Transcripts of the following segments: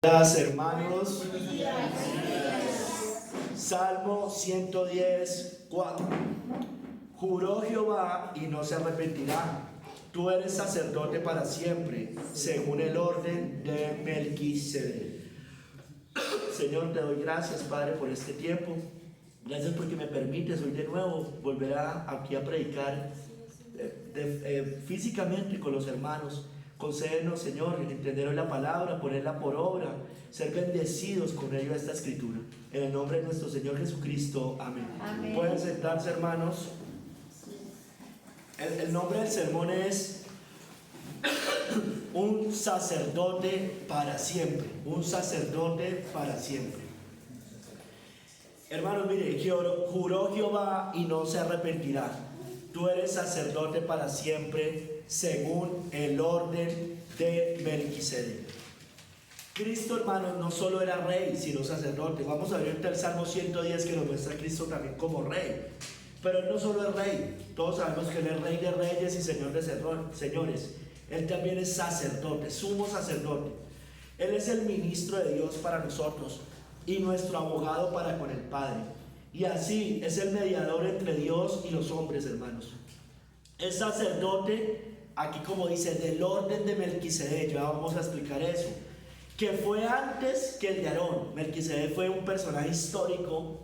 Gracias, hermanos. Salmo 110, 4. Juró Jehová y no se arrepentirá. Tú eres sacerdote para siempre, según el orden de Melquisedec. Señor, te doy gracias, Padre, por este tiempo. Gracias porque me permites hoy de nuevo volver aquí a predicar físicamente con los hermanos. Concédenos, Señor, entender hoy la palabra, ponerla por obra, ser bendecidos con ello a esta escritura. En el nombre de nuestro Señor Jesucristo, amén. Amén. Pueden sentarse, hermanos. El nombre del sermón es un sacerdote para siempre. Un sacerdote para siempre. Hermanos, mire, juró Jehová y no se arrepentirá. Tú eres sacerdote para siempre, según el orden de Melquisedec. Cristo, hermanos, no solo era rey, sino sacerdote. Vamos a ver ahorita el Salmo 110 que nos muestra a Cristo también como rey. Pero Él no solo es rey, todos sabemos que Él es rey de reyes y señor de señores. Él también es sacerdote, sumo sacerdote. Él es el ministro de Dios para nosotros y nuestro abogado para con el Padre. Y así es el mediador entre Dios y los hombres, hermanos. Es sacerdote, aquí como dice, del orden de Melquisedec. Ya vamos a explicar eso, que fue antes que el de Aarón. Melquisedec fue un personaje histórico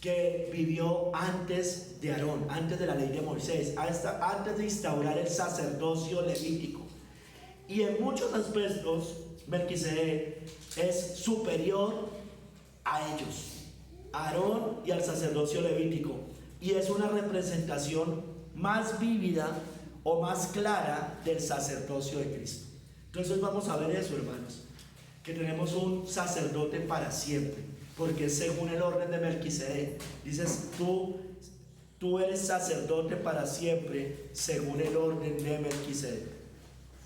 que vivió antes de Aarón, antes de la ley de Moisés, antes de instaurar el sacerdocio levítico. Y en muchos aspectos Melquisedec es superior a ellos, a Aarón y al sacerdocio levítico, y es una representación más vívida o más clara del sacerdocio de Cristo. Entonces vamos a ver eso, hermanos, que tenemos un sacerdote para siempre, porque según el orden de Melquisedec, dices tú eres sacerdote para siempre, según el orden de Melquisedec.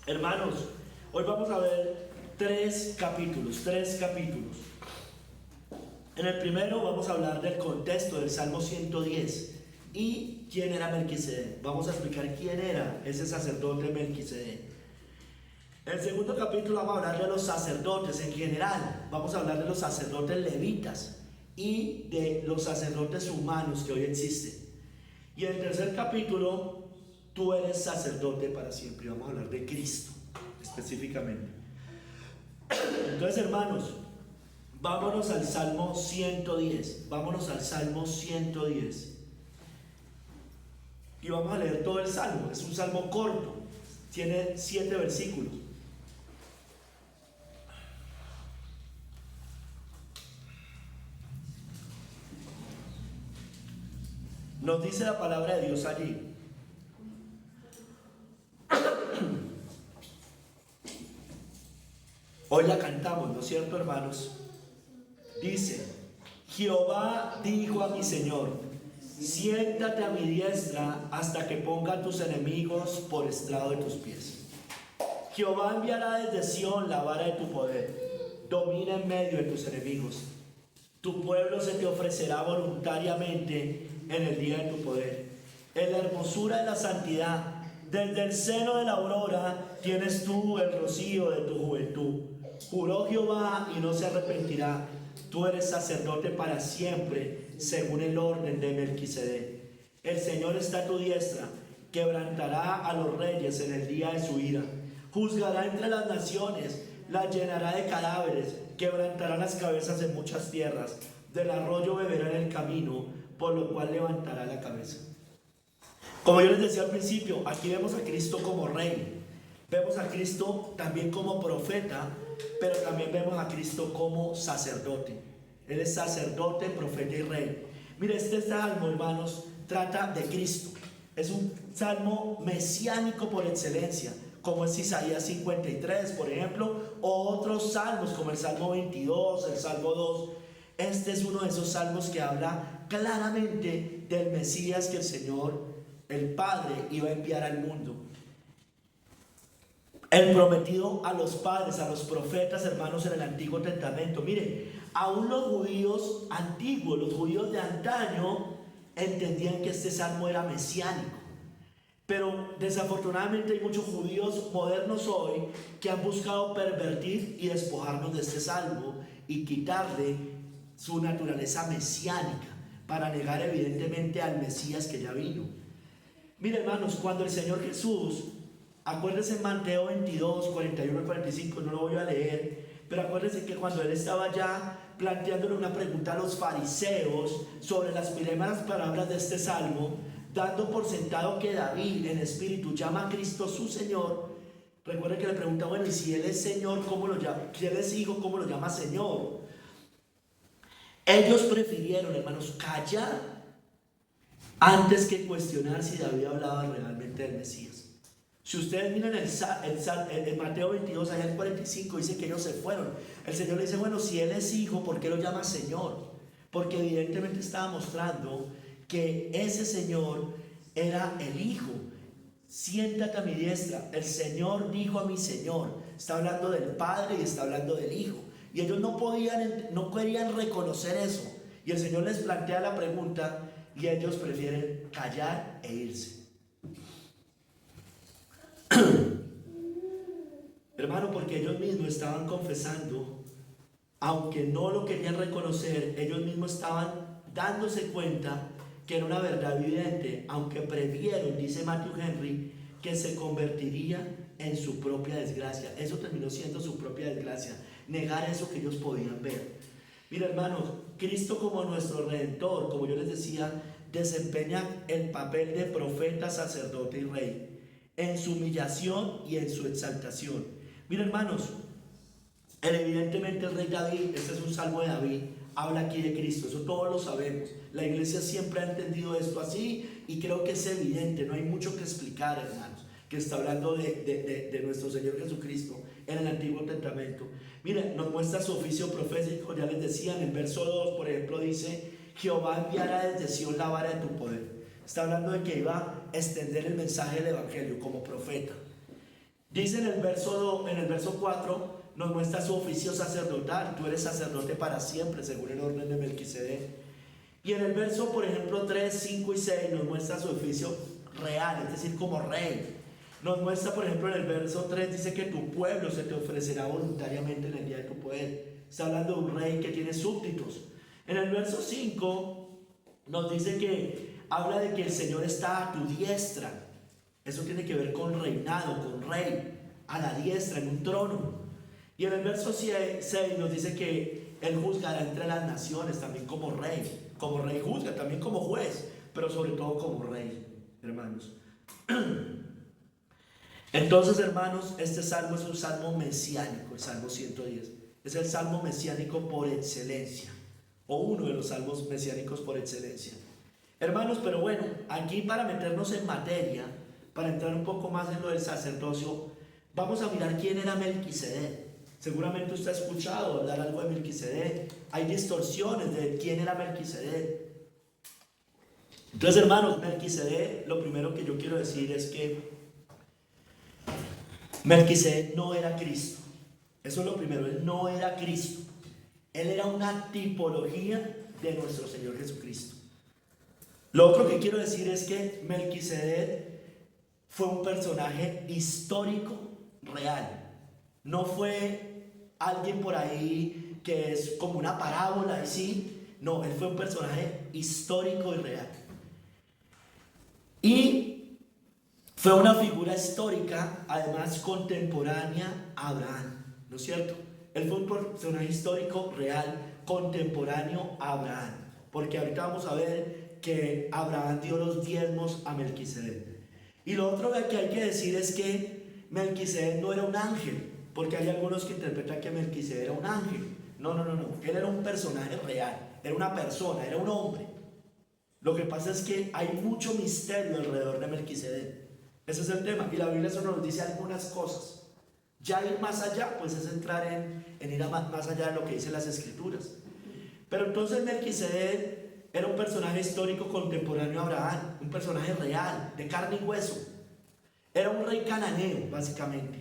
Hermanos, hoy vamos a ver tres capítulos. En el primero vamos a hablar del contexto del Salmo 110 y quién era Melquisedec. Vamos a explicar quién era ese sacerdote Melquisedec. En el segundo capítulo vamos a hablar de los sacerdotes en general. Vamos a hablar de los sacerdotes levitas y de los sacerdotes humanos que hoy existen. Y en el tercer capítulo, tú eres sacerdote para siempre. Y vamos a hablar de Cristo específicamente. Entonces, hermanos, vámonos al Salmo 110. Y vamos a leer todo el Salmo. Es un Salmo corto. Tiene 7 versículos. Nos dice la palabra de Dios allí. Hoy la cantamos, ¿no es cierto, hermanos? Dice: Jehová dijo a mi Señor: siéntate a mi diestra hasta que ponga a tus enemigos por estrado de tus pies. Jehová enviará desde Sión la vara de tu poder, domina en medio de tus enemigos. Tu pueblo se te ofrecerá voluntariamente en el día de tu poder. En la hermosura de la santidad, desde el seno de la aurora, tienes tú el rocío de tu juventud. Juró Jehová y no se arrepentirá. Tú eres sacerdote para siempre, según el orden de Melquisedec. El Señor está a tu diestra, quebrantará a los reyes en el día de su ira. Juzgará entre las naciones, las llenará de cadáveres, quebrantará las cabezas en muchas tierras. Del arroyo beberá en el camino, por lo cual levantará la cabeza. Como yo les decía al principio, aquí vemos a Cristo como rey. Vemos a Cristo también como profeta, pero también vemos a Cristo como sacerdote. Él es sacerdote, profeta y rey. Mire, este salmo, hermanos, trata de Cristo. Es un salmo mesiánico por excelencia, como es Isaías 53, por ejemplo, o otros salmos como el Salmo 22, el Salmo 2. Este es uno de esos salmos que habla claramente del Mesías que el Señor, el Padre, iba a enviar al mundo. El prometido a los padres, a los profetas, hermanos, en el Antiguo Testamento. Mire, aún los judíos antiguos, los judíos de antaño, entendían que este salmo era mesiánico. Pero desafortunadamente hay muchos judíos modernos hoy que han buscado pervertir y despojarnos de este salmo y quitarle su naturaleza mesiánica para negar evidentemente al Mesías que ya vino. Mire, hermanos, cuando el Señor Jesús, acuérdense en Mateo 22, 41 al 45, no lo voy a leer, pero acuérdense que cuando Él estaba ya planteándole una pregunta a los fariseos sobre las primeras palabras de este salmo, dando por sentado que David en espíritu llama a Cristo su Señor, recuerden que le pregunta, bueno, y si Él es Señor, ¿cómo lo llama? Si Él es Hijo, ¿cómo lo llama Señor? Ellos prefirieron, hermanos, callar antes que cuestionar si David hablaba realmente del Mesías. Si ustedes miran en Mateo 22, allá el 45, dice que ellos se fueron. El Señor le dice, bueno, si Él es Hijo, ¿por qué lo llama Señor? Porque evidentemente estaba mostrando que ese Señor era el Hijo. Siéntate a mi diestra. El Señor dijo a mi Señor. Está hablando del Padre y está hablando del Hijo. Y ellos no querían reconocer eso. Y el Señor les plantea la pregunta y ellos prefieren callar e irse. Hermano, porque ellos mismos estaban confesando, aunque no lo querían reconocer, ellos mismos estaban dándose cuenta que era una verdad evidente, aunque previeron, dice Matthew Henry, que se convertiría en su propia desgracia. Eso terminó siendo su propia desgracia, negar eso que ellos podían ver. Mira, hermanos, Cristo como nuestro Redentor, como yo les decía, desempeña el papel de profeta, sacerdote y rey, en su humillación y en su exaltación. Mira, hermanos, evidentemente el rey David, este es un salmo de David, habla aquí de Cristo, eso todos lo sabemos. La iglesia siempre ha entendido esto así y creo que es evidente, no hay mucho que explicar, hermanos, que está hablando de nuestro Señor Jesucristo en el Antiguo Testamento. Mira, nos muestra su oficio profético, ya les decía, en el verso 2, por ejemplo, dice, Jehová enviará desde Sion la vara de tu poder. Está hablando de que iba a extender el mensaje del Evangelio como profeta. Dice en el verso 4, nos muestra su oficio sacerdotal. Tú eres sacerdote para siempre, según el orden de Melquisedec. Y en el verso, por ejemplo, 3, 5 y 6, nos muestra su oficio real, es decir, como rey. Nos muestra, por ejemplo, en el verso 3, dice que tu pueblo se te ofrecerá voluntariamente en el día de tu poder. Está hablando de un rey que tiene súbditos. En el verso 5, nos dice que habla de que el Señor está a tu diestra. Eso tiene que ver con reinado, con rey, a la diestra, en un trono. Y en el verso 6 nos dice que Él juzgará entre las naciones, también como rey. Como rey juzga, también como juez, pero sobre todo como rey, hermanos. Entonces, hermanos, este salmo es un salmo mesiánico, el Salmo 110. Es el salmo mesiánico por excelencia, o uno de los salmos mesiánicos por excelencia. Hermanos, pero bueno, aquí para meternos en materia, para entrar un poco más en lo del sacerdocio, vamos a mirar quién era Melquisedec. Seguramente usted ha escuchado hablar algo de Melquisedec. Hay distorsiones de quién era Melquisedec. Entonces, hermanos, Melquisedec, lo primero que yo quiero decir es que Melquisedec no era Cristo. Eso es lo primero, él no era Cristo. Él era una tipología de nuestro Señor Jesucristo. Lo otro que quiero decir es que Melquisedec fue un personaje histórico real. No fue alguien por ahí que es como una parábola y sí. No, él fue un personaje histórico y real. Y fue una figura histórica, además contemporánea a Abraham, ¿no es cierto? Él fue un personaje histórico real, contemporáneo a Abraham. Porque ahorita vamos a ver que Abraham dio los diezmos a Melquisedec. Y lo otro que hay que decir es que Melquisedec no era un ángel, porque hay algunos que interpretan que Melquisedec era un ángel. No. Él era un personaje real, era una persona, era un hombre. Lo que pasa es que hay mucho misterio alrededor de Melquisedec. Ese es el tema. Y la Biblia solo nos dice algunas cosas. Ya ir más allá, pues es entrar en ir más allá de lo que dicen las Escrituras. Pero entonces Melquisedec era un personaje histórico contemporáneo a Abraham, un personaje real, de carne y hueso. Era un rey cananeo, básicamente.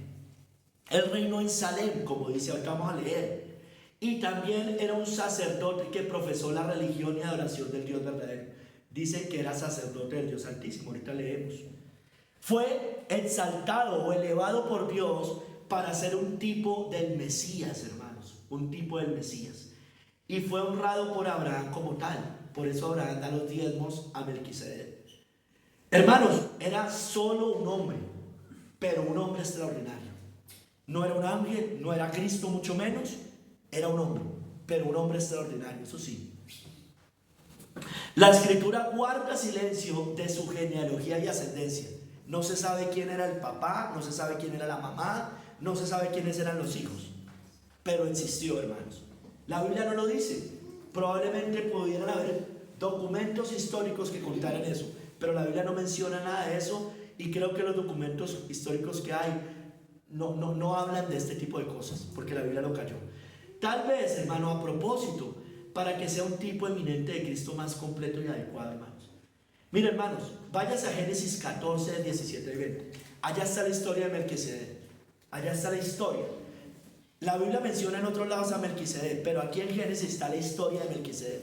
Él reinó en Salem, como dice, ahorita vamos a leer. Y también era un sacerdote que profesó la religión y adoración del Dios verdadero. Dice que era sacerdote del Dios Altísimo, ahorita leemos. Fue exaltado o elevado por Dios para ser un tipo del Mesías, hermanos, un tipo del Mesías. Y fue honrado por Abraham como tal. Por eso Abraham da los diezmos a Melquisedec. Hermanos, era solo un hombre, pero un hombre extraordinario. No era un ángel, no era Cristo mucho menos, era un hombre, pero un hombre extraordinario, eso sí. La escritura guarda silencio de su genealogía y ascendencia. No se sabe quién era el papá, no se sabe quién era la mamá, no se sabe quiénes eran los hijos. Pero existió, hermanos. La Biblia no lo dice. Probablemente pudieran haber documentos históricos que contaran eso, pero la Biblia no menciona nada de eso, y creo que los documentos históricos que hay no hablan de este tipo de cosas, porque la Biblia lo cayó. Tal vez, hermano, a propósito, para que sea un tipo eminente de Cristo más completo y adecuado, hermanos. Miren, hermanos, váyase a Génesis 14, 17 y 20. Allá está la historia de Melquisedec. Allá está la historia. La Biblia menciona en otros lados a Melquisedec, pero aquí en Génesis está la historia de Melquisedec.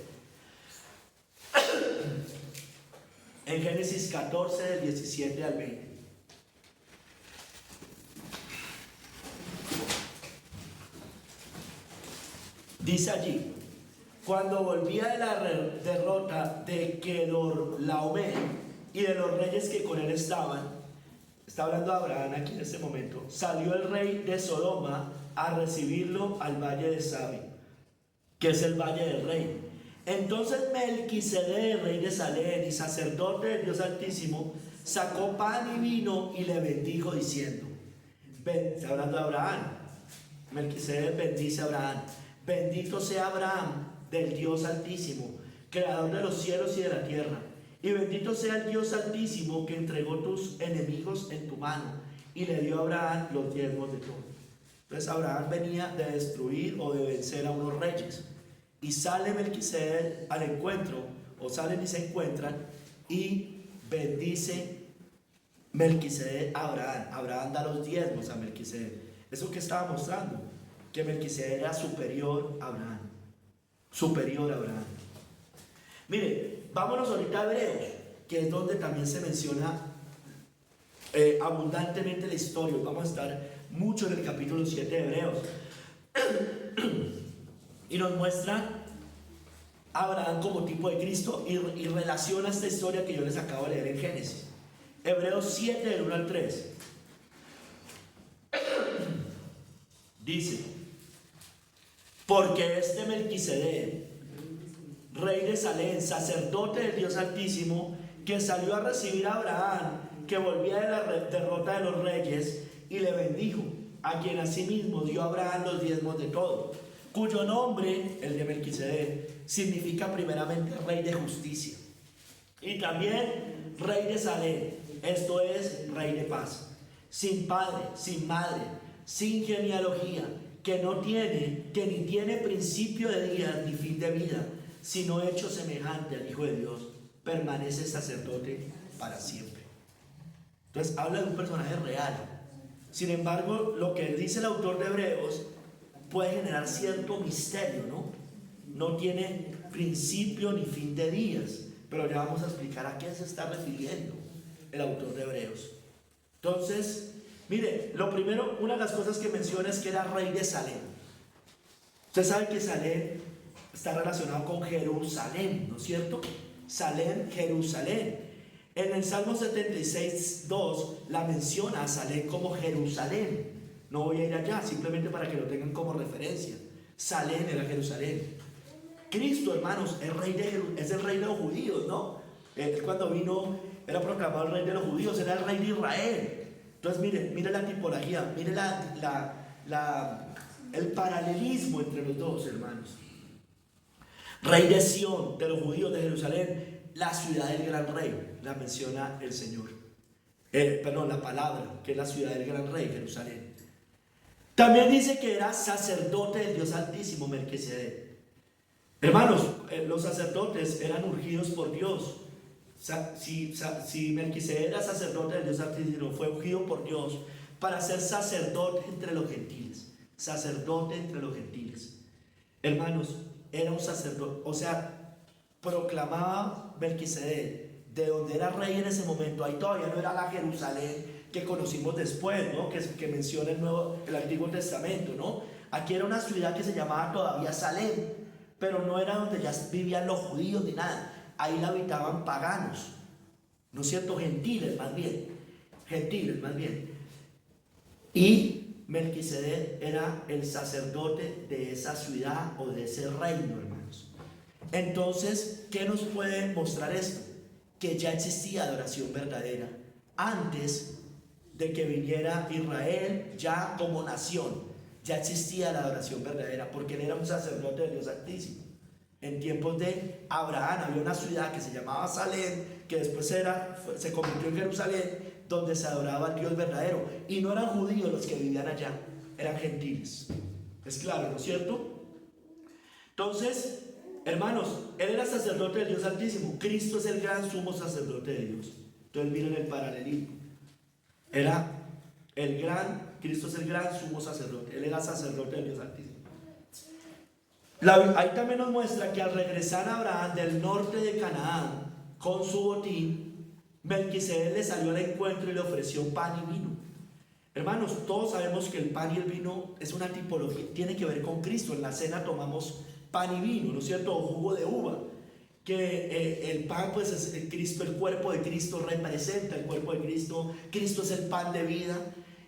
En Génesis 14, del 17 al 20. Dice allí: cuando volvía de la derrota de Kedorlaomer y de los reyes que con él estaban, está hablando de Abraham aquí en este momento, salió el rey de Sodoma a recibirlo al valle de Sabi, que es el valle del rey. Entonces Melquisedec, rey de Salem y sacerdote del Dios Altísimo, sacó pan y vino y le bendijo diciendo, está hablando de Abraham, Melquisedec bendice a Abraham: bendito sea Abraham del Dios Altísimo, creador de los cielos y de la tierra, y bendito sea el Dios Altísimo que entregó tus enemigos en tu mano y le dio a Abraham los diezmos de todo. Entonces Abraham venía de destruir o de vencer a unos reyes, y sale Melquisedec al encuentro, o salen y se encuentran, y bendice Melquisedec a Abraham. Abraham da los diezmos a Melquisedec. Eso que estaba mostrando, que Melquisedec era superior a Abraham. Superior a Abraham. Mire, vámonos ahorita a Hebreos, que es donde también se menciona abundantemente la historia. Vamos a estar mucho en el capítulo 7 de Hebreos. Y nos muestra a Abraham como tipo de Cristo, y relaciona esta historia que yo les acabo de leer en Génesis. Hebreos 7, del 1 al 3. Dice: porque este Melquisedec, rey de Salem, sacerdote del Dios Altísimo, que salió a recibir a Abraham, que volvía de la derrota de los reyes, y le bendijo, a quien asimismo dio a Abraham los diezmos de todo, cuyo nombre, el de Melquisedec, significa primeramente rey de justicia, y también rey de Salem, esto es, rey de paz, sin padre, sin madre, sin genealogía, que ni tiene principio de días ni fin de vida, sino hecho semejante al Hijo de Dios, permanece sacerdote para siempre. Entonces habla de un personaje real. Sin embargo, lo que dice el autor de Hebreos puede generar cierto misterio, ¿no? No tiene principio ni fin de días, pero ya vamos a explicar a qué se está refiriendo el autor de Hebreos. Entonces, mire, lo primero, una de las cosas que menciona es que era rey de Salem. Usted sabe que Salem está relacionado con Jerusalén, ¿no es cierto? Salem, Jerusalén. En el Salmo 76, 2 la menciona a Salem como Jerusalén. No voy a ir allá, simplemente para que lo tengan como referencia. Salem era Jerusalén. Cristo, hermanos, es el rey de los judíos, ¿no? Él cuando vino era proclamado el rey de los judíos, era el rey de Israel. Entonces mire la tipología, mire el paralelismo entre los dos, hermanos. Rey de Sión, de los judíos de Jerusalén, la ciudad del gran rey, la menciona el Señor. La palabra, que es la ciudad del gran rey, Jerusalén. También dice que era sacerdote del Dios Altísimo, Melquisedec. Hermanos, los sacerdotes eran ungidos por Dios. Si Melquisedec era sacerdote del Dios Altísimo, fue ungido por Dios para ser sacerdote entre los gentiles. Sacerdote entre los gentiles. Hermanos, era un sacerdote, o sea, proclamaba Melquisedec: de donde era rey en ese momento. Ahí todavía no era la Jerusalén que conocimos después, ¿no? Que menciona el Antiguo Testamento, ¿no? Aquí era una ciudad que se llamaba todavía Salem, pero no era donde ya vivían los judíos ni nada. Ahí la habitaban paganos, ¿no es cierto? Gentiles más bien. Y Melquisedec era el sacerdote de esa ciudad o de ese reino, hermanos. Entonces, ¿qué nos puede mostrar esto? Que ya existía adoración verdadera antes de que viniera Israel ya como nación. Ya existía la adoración verdadera porque él era un sacerdote del Dios Altísimo. En tiempos de Abraham había una ciudad que se llamaba Salem, que después se convirtió en Jerusalén, donde se adoraba al Dios verdadero. Y no eran judíos los que vivían allá, eran gentiles. Es claro, ¿no es cierto? Entonces, hermanos, él era sacerdote del Dios Altísimo. Cristo es el gran sumo sacerdote de Dios. Entonces miren el paralelismo. Cristo es el gran sumo sacerdote. Él era sacerdote del Dios Altísimo. Ahí también nos muestra que al regresar a Abraham del norte de Canaán con su botín, Melquisedec le salió al encuentro y le ofreció pan y vino. Hermanos, todos sabemos que el pan y el vino es una tipología, tiene que ver con Cristo. En la cena tomamos pan y vino, ¿no es cierto? O jugo de uva. Que el pan, pues es el Cristo, el cuerpo de Cristo representa el cuerpo de Cristo. Cristo es el pan de vida.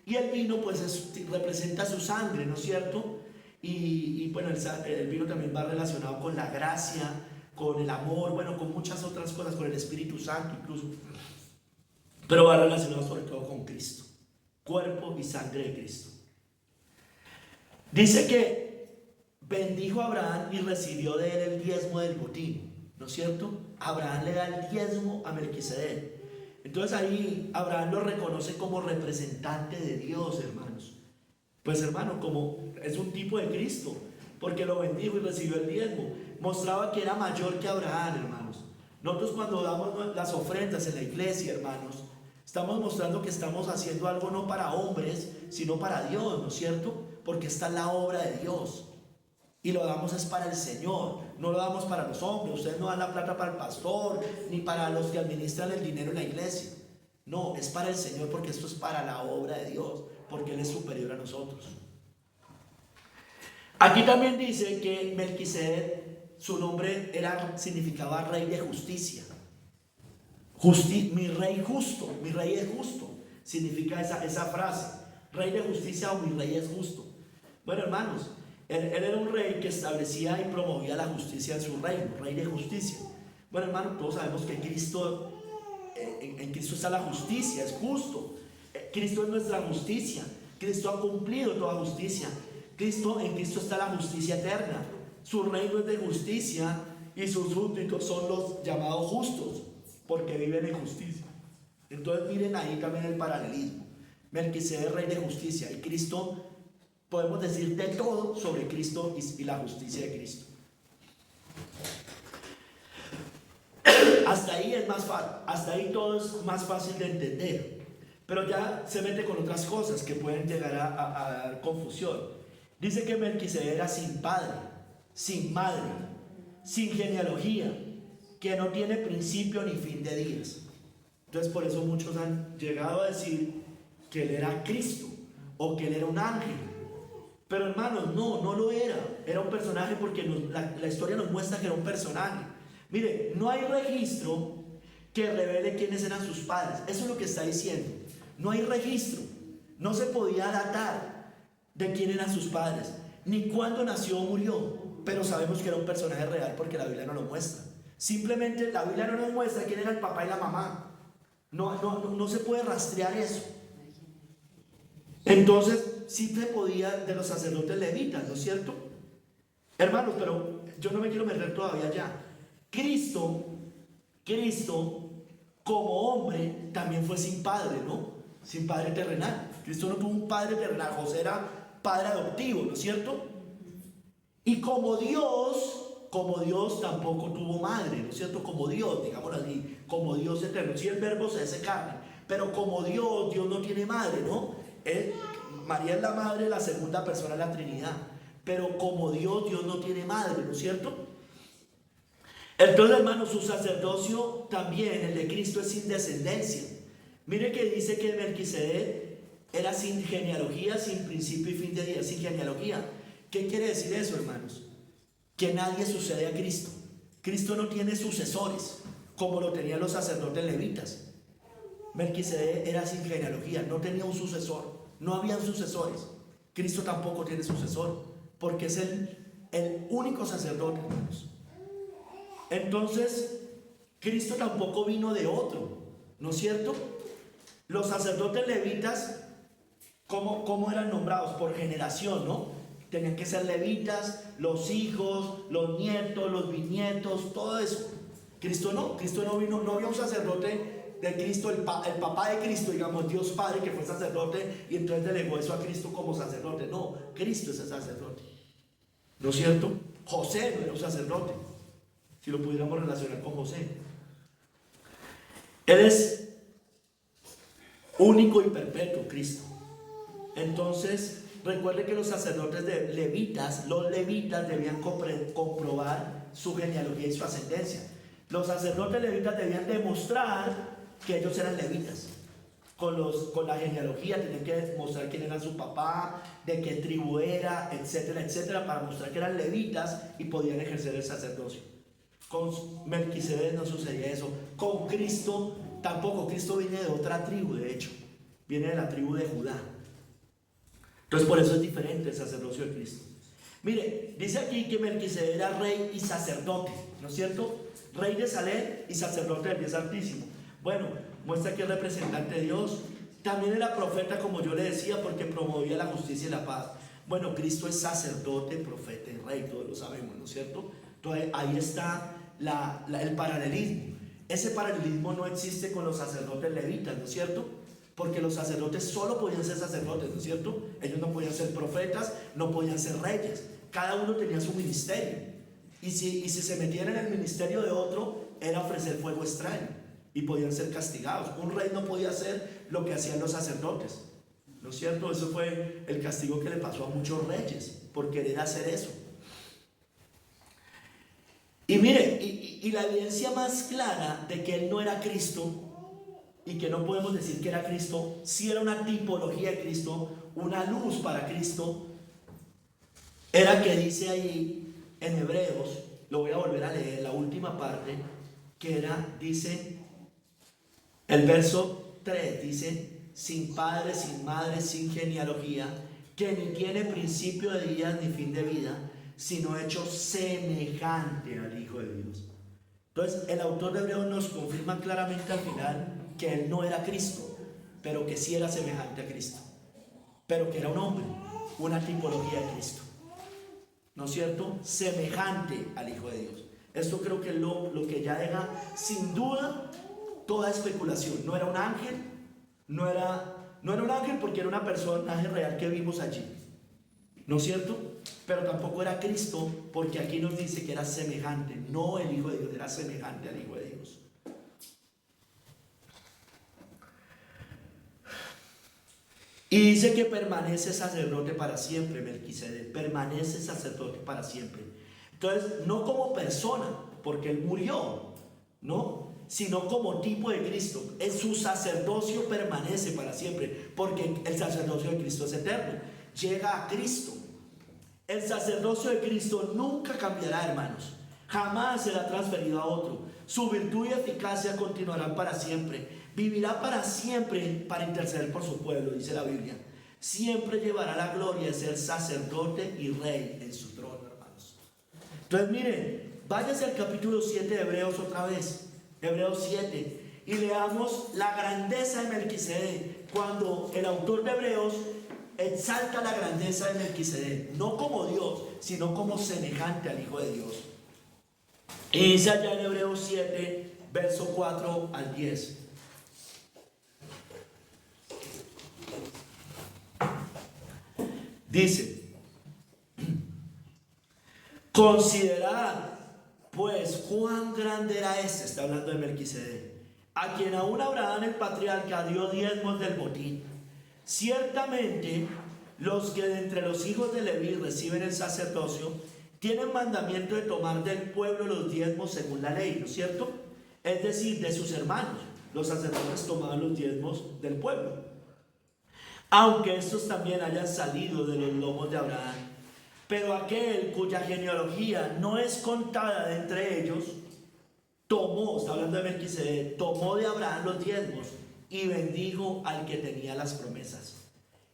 Y el vino, pues representa su sangre, ¿no es cierto? Y bueno, el vino también va relacionado con la gracia, con el amor, bueno, con muchas otras cosas, con el Espíritu Santo incluso. Pero va relacionado sobre todo con Cristo, cuerpo y sangre de Cristo. Dice que bendijo a Abraham y recibió de él el diezmo del botín, ¿no es cierto? Abraham le da el diezmo a Melquisedec. Entonces ahí Abraham lo reconoce como representante de Dios, hermanos. Pues hermano, como es un tipo de Cristo, porque lo bendijo y recibió el diezmo. Mostraba que era mayor que Abraham, hermanos. Nosotros cuando damos las ofrendas en la iglesia, hermanos, estamos mostrando que estamos haciendo algo no para hombres, sino para Dios, ¿no es cierto? Porque esta es la obra de Dios. Y lo damos es para el Señor, no lo damos para los hombres. Ustedes no dan la plata para el pastor, ni para los que administran el dinero en la iglesia. No, es para el Señor, porque esto es para la obra de Dios, porque Él es superior a nosotros. Aquí también dice que Melquisedec, su nombre significaba rey de justicia. Mi rey justo, mi rey es justo, significa esa frase. Rey de justicia o mi rey es justo. Bueno, hermanos, él era un rey que establecía y promovía la justicia en su reino, rey de justicia. Bueno, hermanos, todos sabemos que Cristo, en Cristo está la justicia, es justo. Cristo es nuestra justicia. Cristo ha cumplido toda justicia. En Cristo está la justicia eterna. Su reino es de justicia y sus súbditos son los llamados justos, porque viven en justicia. Entonces miren ahí también el paralelismo. Melquisedec es rey de justicia y Cristo, podemos decir de todo sobre Cristo y la justicia de Cristo. Hasta ahí todo es más fácil de entender, pero ya se mete con otras cosas que pueden llegar a dar confusión. Dice que Melquisedec era sin padre, sin madre, sin genealogía, que no tiene principio ni fin de días. Entonces por eso muchos han llegado a decir que él era Cristo o que él era un ángel. Pero hermanos, no lo era. Era un personaje porque la historia nos muestra que era un personaje. Mire, no hay registro que revele quiénes eran sus padres. Eso es lo que está diciendo. No hay registro. No se podía datar de quién eran sus padres, ni cuándo nació o murió. Pero sabemos que era un personaje real porque la Biblia no lo muestra. Simplemente la Biblia no nos muestra quién era el papá y la mamá. No se puede rastrear eso. Entonces, sí se podía de los sacerdotes levitas, ¿no es cierto? Hermanos, pero yo no me quiero meter todavía allá. Cristo, como hombre, también fue sin padre, ¿no? Sin padre terrenal. Cristo no tuvo un padre terrenal. José era padre adoptivo, ¿no es cierto? Y como Dios tampoco tuvo madre, ¿no es cierto? Como Dios, digámoslo así, como Dios eterno. Si el verbo se hace carne, pero como Dios no tiene madre, ¿no? María es la madre, la segunda persona de la Trinidad. Pero como Dios no tiene madre, ¿no es cierto? Entonces, hermanos, su sacerdocio también, el de Cristo, es sin descendencia. Mire que dice que Melquisedec era sin genealogía, sin principio y fin de día, sin genealogía. ¿Qué quiere decir eso, hermanos? Que nadie sucede a Cristo. Cristo no tiene sucesores, como lo tenían los sacerdotes levitas. Melquisedec era sin genealogía, no tenía un sucesor, no habían sucesores. Cristo tampoco tiene sucesor, porque es el único sacerdote, hermanos. Entonces, Cristo tampoco vino de otro, ¿no es cierto? Los sacerdotes levitas, ¿cómo eran nombrados? Por generación, ¿no? Tenían que ser levitas, los hijos, los nietos, los bisnietos, todo eso. Cristo no vino, no había un sacerdote de Cristo, el papá de Cristo, digamos, Dios Padre, que fue sacerdote y entonces delegó eso a Cristo como sacerdote. No, Cristo es el sacerdote, ¿no es cierto? José no era un sacerdote, si lo pudiéramos relacionar con José. Él es único y perpetuo, Cristo. Entonces, recuerde que los sacerdotes los levitas debían comprobar su genealogía y su ascendencia. Los sacerdotes levitas debían demostrar que ellos eran levitas. Con la genealogía tenían que demostrar quién era su papá, de qué tribu era, etcétera, etcétera, para mostrar que eran levitas y podían ejercer el sacerdocio. Con Melquisedec no sucedía eso. Con Cristo tampoco. Cristo viene de otra tribu, de hecho. Viene de la tribu de Judá. Entonces por eso es diferente el sacerdocio de Cristo. Mire, dice aquí que Melquisedec era rey y sacerdote, ¿no es cierto? Rey de Salem y sacerdote del Dios Altísimo. Bueno, muestra que es representante de Dios. También era profeta, como yo le decía, porque promovía la justicia y la paz. Bueno, Cristo es sacerdote, profeta y rey, todos lo sabemos, ¿no es cierto? Entonces ahí está el paralelismo. Ese paralelismo no existe con los sacerdotes levitas, ¿no es cierto? Porque los sacerdotes solo podían ser sacerdotes, ¿no es cierto? Ellos no podían ser profetas, no podían ser reyes. Cada uno tenía su ministerio. Y si se metían en el ministerio de otro, era ofrecer fuego extraño. Y podían ser castigados. Un rey no podía hacer lo que hacían los sacerdotes, ¿no es cierto? Eso fue el castigo que le pasó a muchos reyes por querer hacer eso. Y mire, y la evidencia más clara de que él no era Cristo, y que no podemos decir que era Cristo, si era una tipología de Cristo, una luz para Cristo, era que dice ahí en Hebreos, lo voy a volver a leer, la última parte, dice, el verso 3, dice, sin padre, sin madre, sin genealogía, que ni tiene principio de días ni fin de vida, sino hecho semejante al Hijo de Dios. Entonces, el autor de Hebreos nos confirma claramente al final que él no era Cristo, pero que sí era semejante a Cristo, pero que era un hombre, una tipología de Cristo, ¿no es cierto? Semejante al Hijo de Dios. Esto creo que es lo que ya deja sin duda toda especulación. No era un ángel, no era un ángel porque era una personaje real que vimos allí, ¿no es cierto? Pero tampoco era Cristo porque aquí nos dice que era semejante, no el Hijo de Dios, era semejante al Hijo de Dios. Y dice que permanece sacerdote para siempre, Melquisedec, permanece sacerdote para siempre. Entonces, no como persona, porque él murió, ¿no? Sino como tipo de Cristo. En su sacerdocio permanece para siempre, porque el sacerdocio de Cristo es eterno. Llega a Cristo. El sacerdocio de Cristo nunca cambiará, hermanos. Jamás será transferido a otro. Su virtud y eficacia continuarán para siempre. Vivirá para siempre para interceder por su pueblo, dice la Biblia. Siempre llevará la gloria de ser sacerdote y rey en su trono, hermanos. Entonces, miren, váyase al capítulo 7 de Hebreos otra vez. Hebreos 7. Y leamos la grandeza de Melquisedec. Cuando el autor de Hebreos exalta la grandeza de Melquisedec, no como Dios, sino como semejante al Hijo de Dios. Y dice allá en Hebreos 7, verso 4 al 10. Dice, considerad pues cuán grande era está hablando de Melquisedec, a quien aún Abraham el patriarca dio diezmos del botín. Ciertamente los que de entre los hijos de Leví reciben el sacerdocio tienen mandamiento de tomar del pueblo los diezmos según la ley, ¿no es cierto? Es decir, de sus hermanos. Los sacerdotes tomaban los diezmos del pueblo, aunque estos también hayan salido de los lomos de Abraham. Pero aquel cuya genealogía no es contada de entre ellos, tomó, está hablando de Melquisedec, tomó de Abraham los diezmos y bendijo al que tenía las promesas.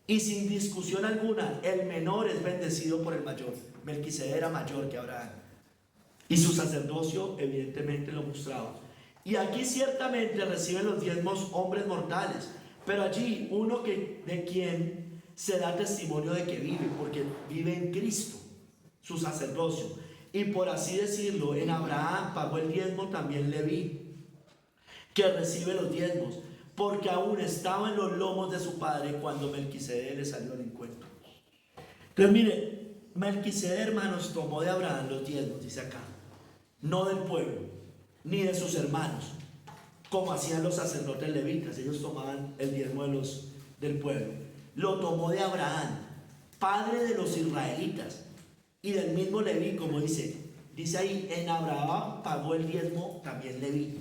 Y sin discusión alguna, el menor es bendecido por el mayor. Melquisedec era mayor que Abraham, y su sacerdocio evidentemente lo mostraba. Y aquí ciertamente reciben los diezmos hombres mortales, pero allí uno de quien se da testimonio de que vive, porque vive en Cristo, su sacerdocio. Y por así decirlo, en Abraham pagó el diezmo también Leví, que recibe los diezmos, porque aún estaba en los lomos de su padre cuando Melquisedec le salió al encuentro. Entonces mire, Melquisedec, hermanos, tomó de Abraham los diezmos, dice acá, no del pueblo, ni de sus hermanos, como hacían los sacerdotes levitas. Ellos tomaban el diezmo del pueblo. Lo tomó de Abraham, padre de los israelitas, y del mismo Leví, como dice ahí, en Abraham pagó el diezmo también Leví.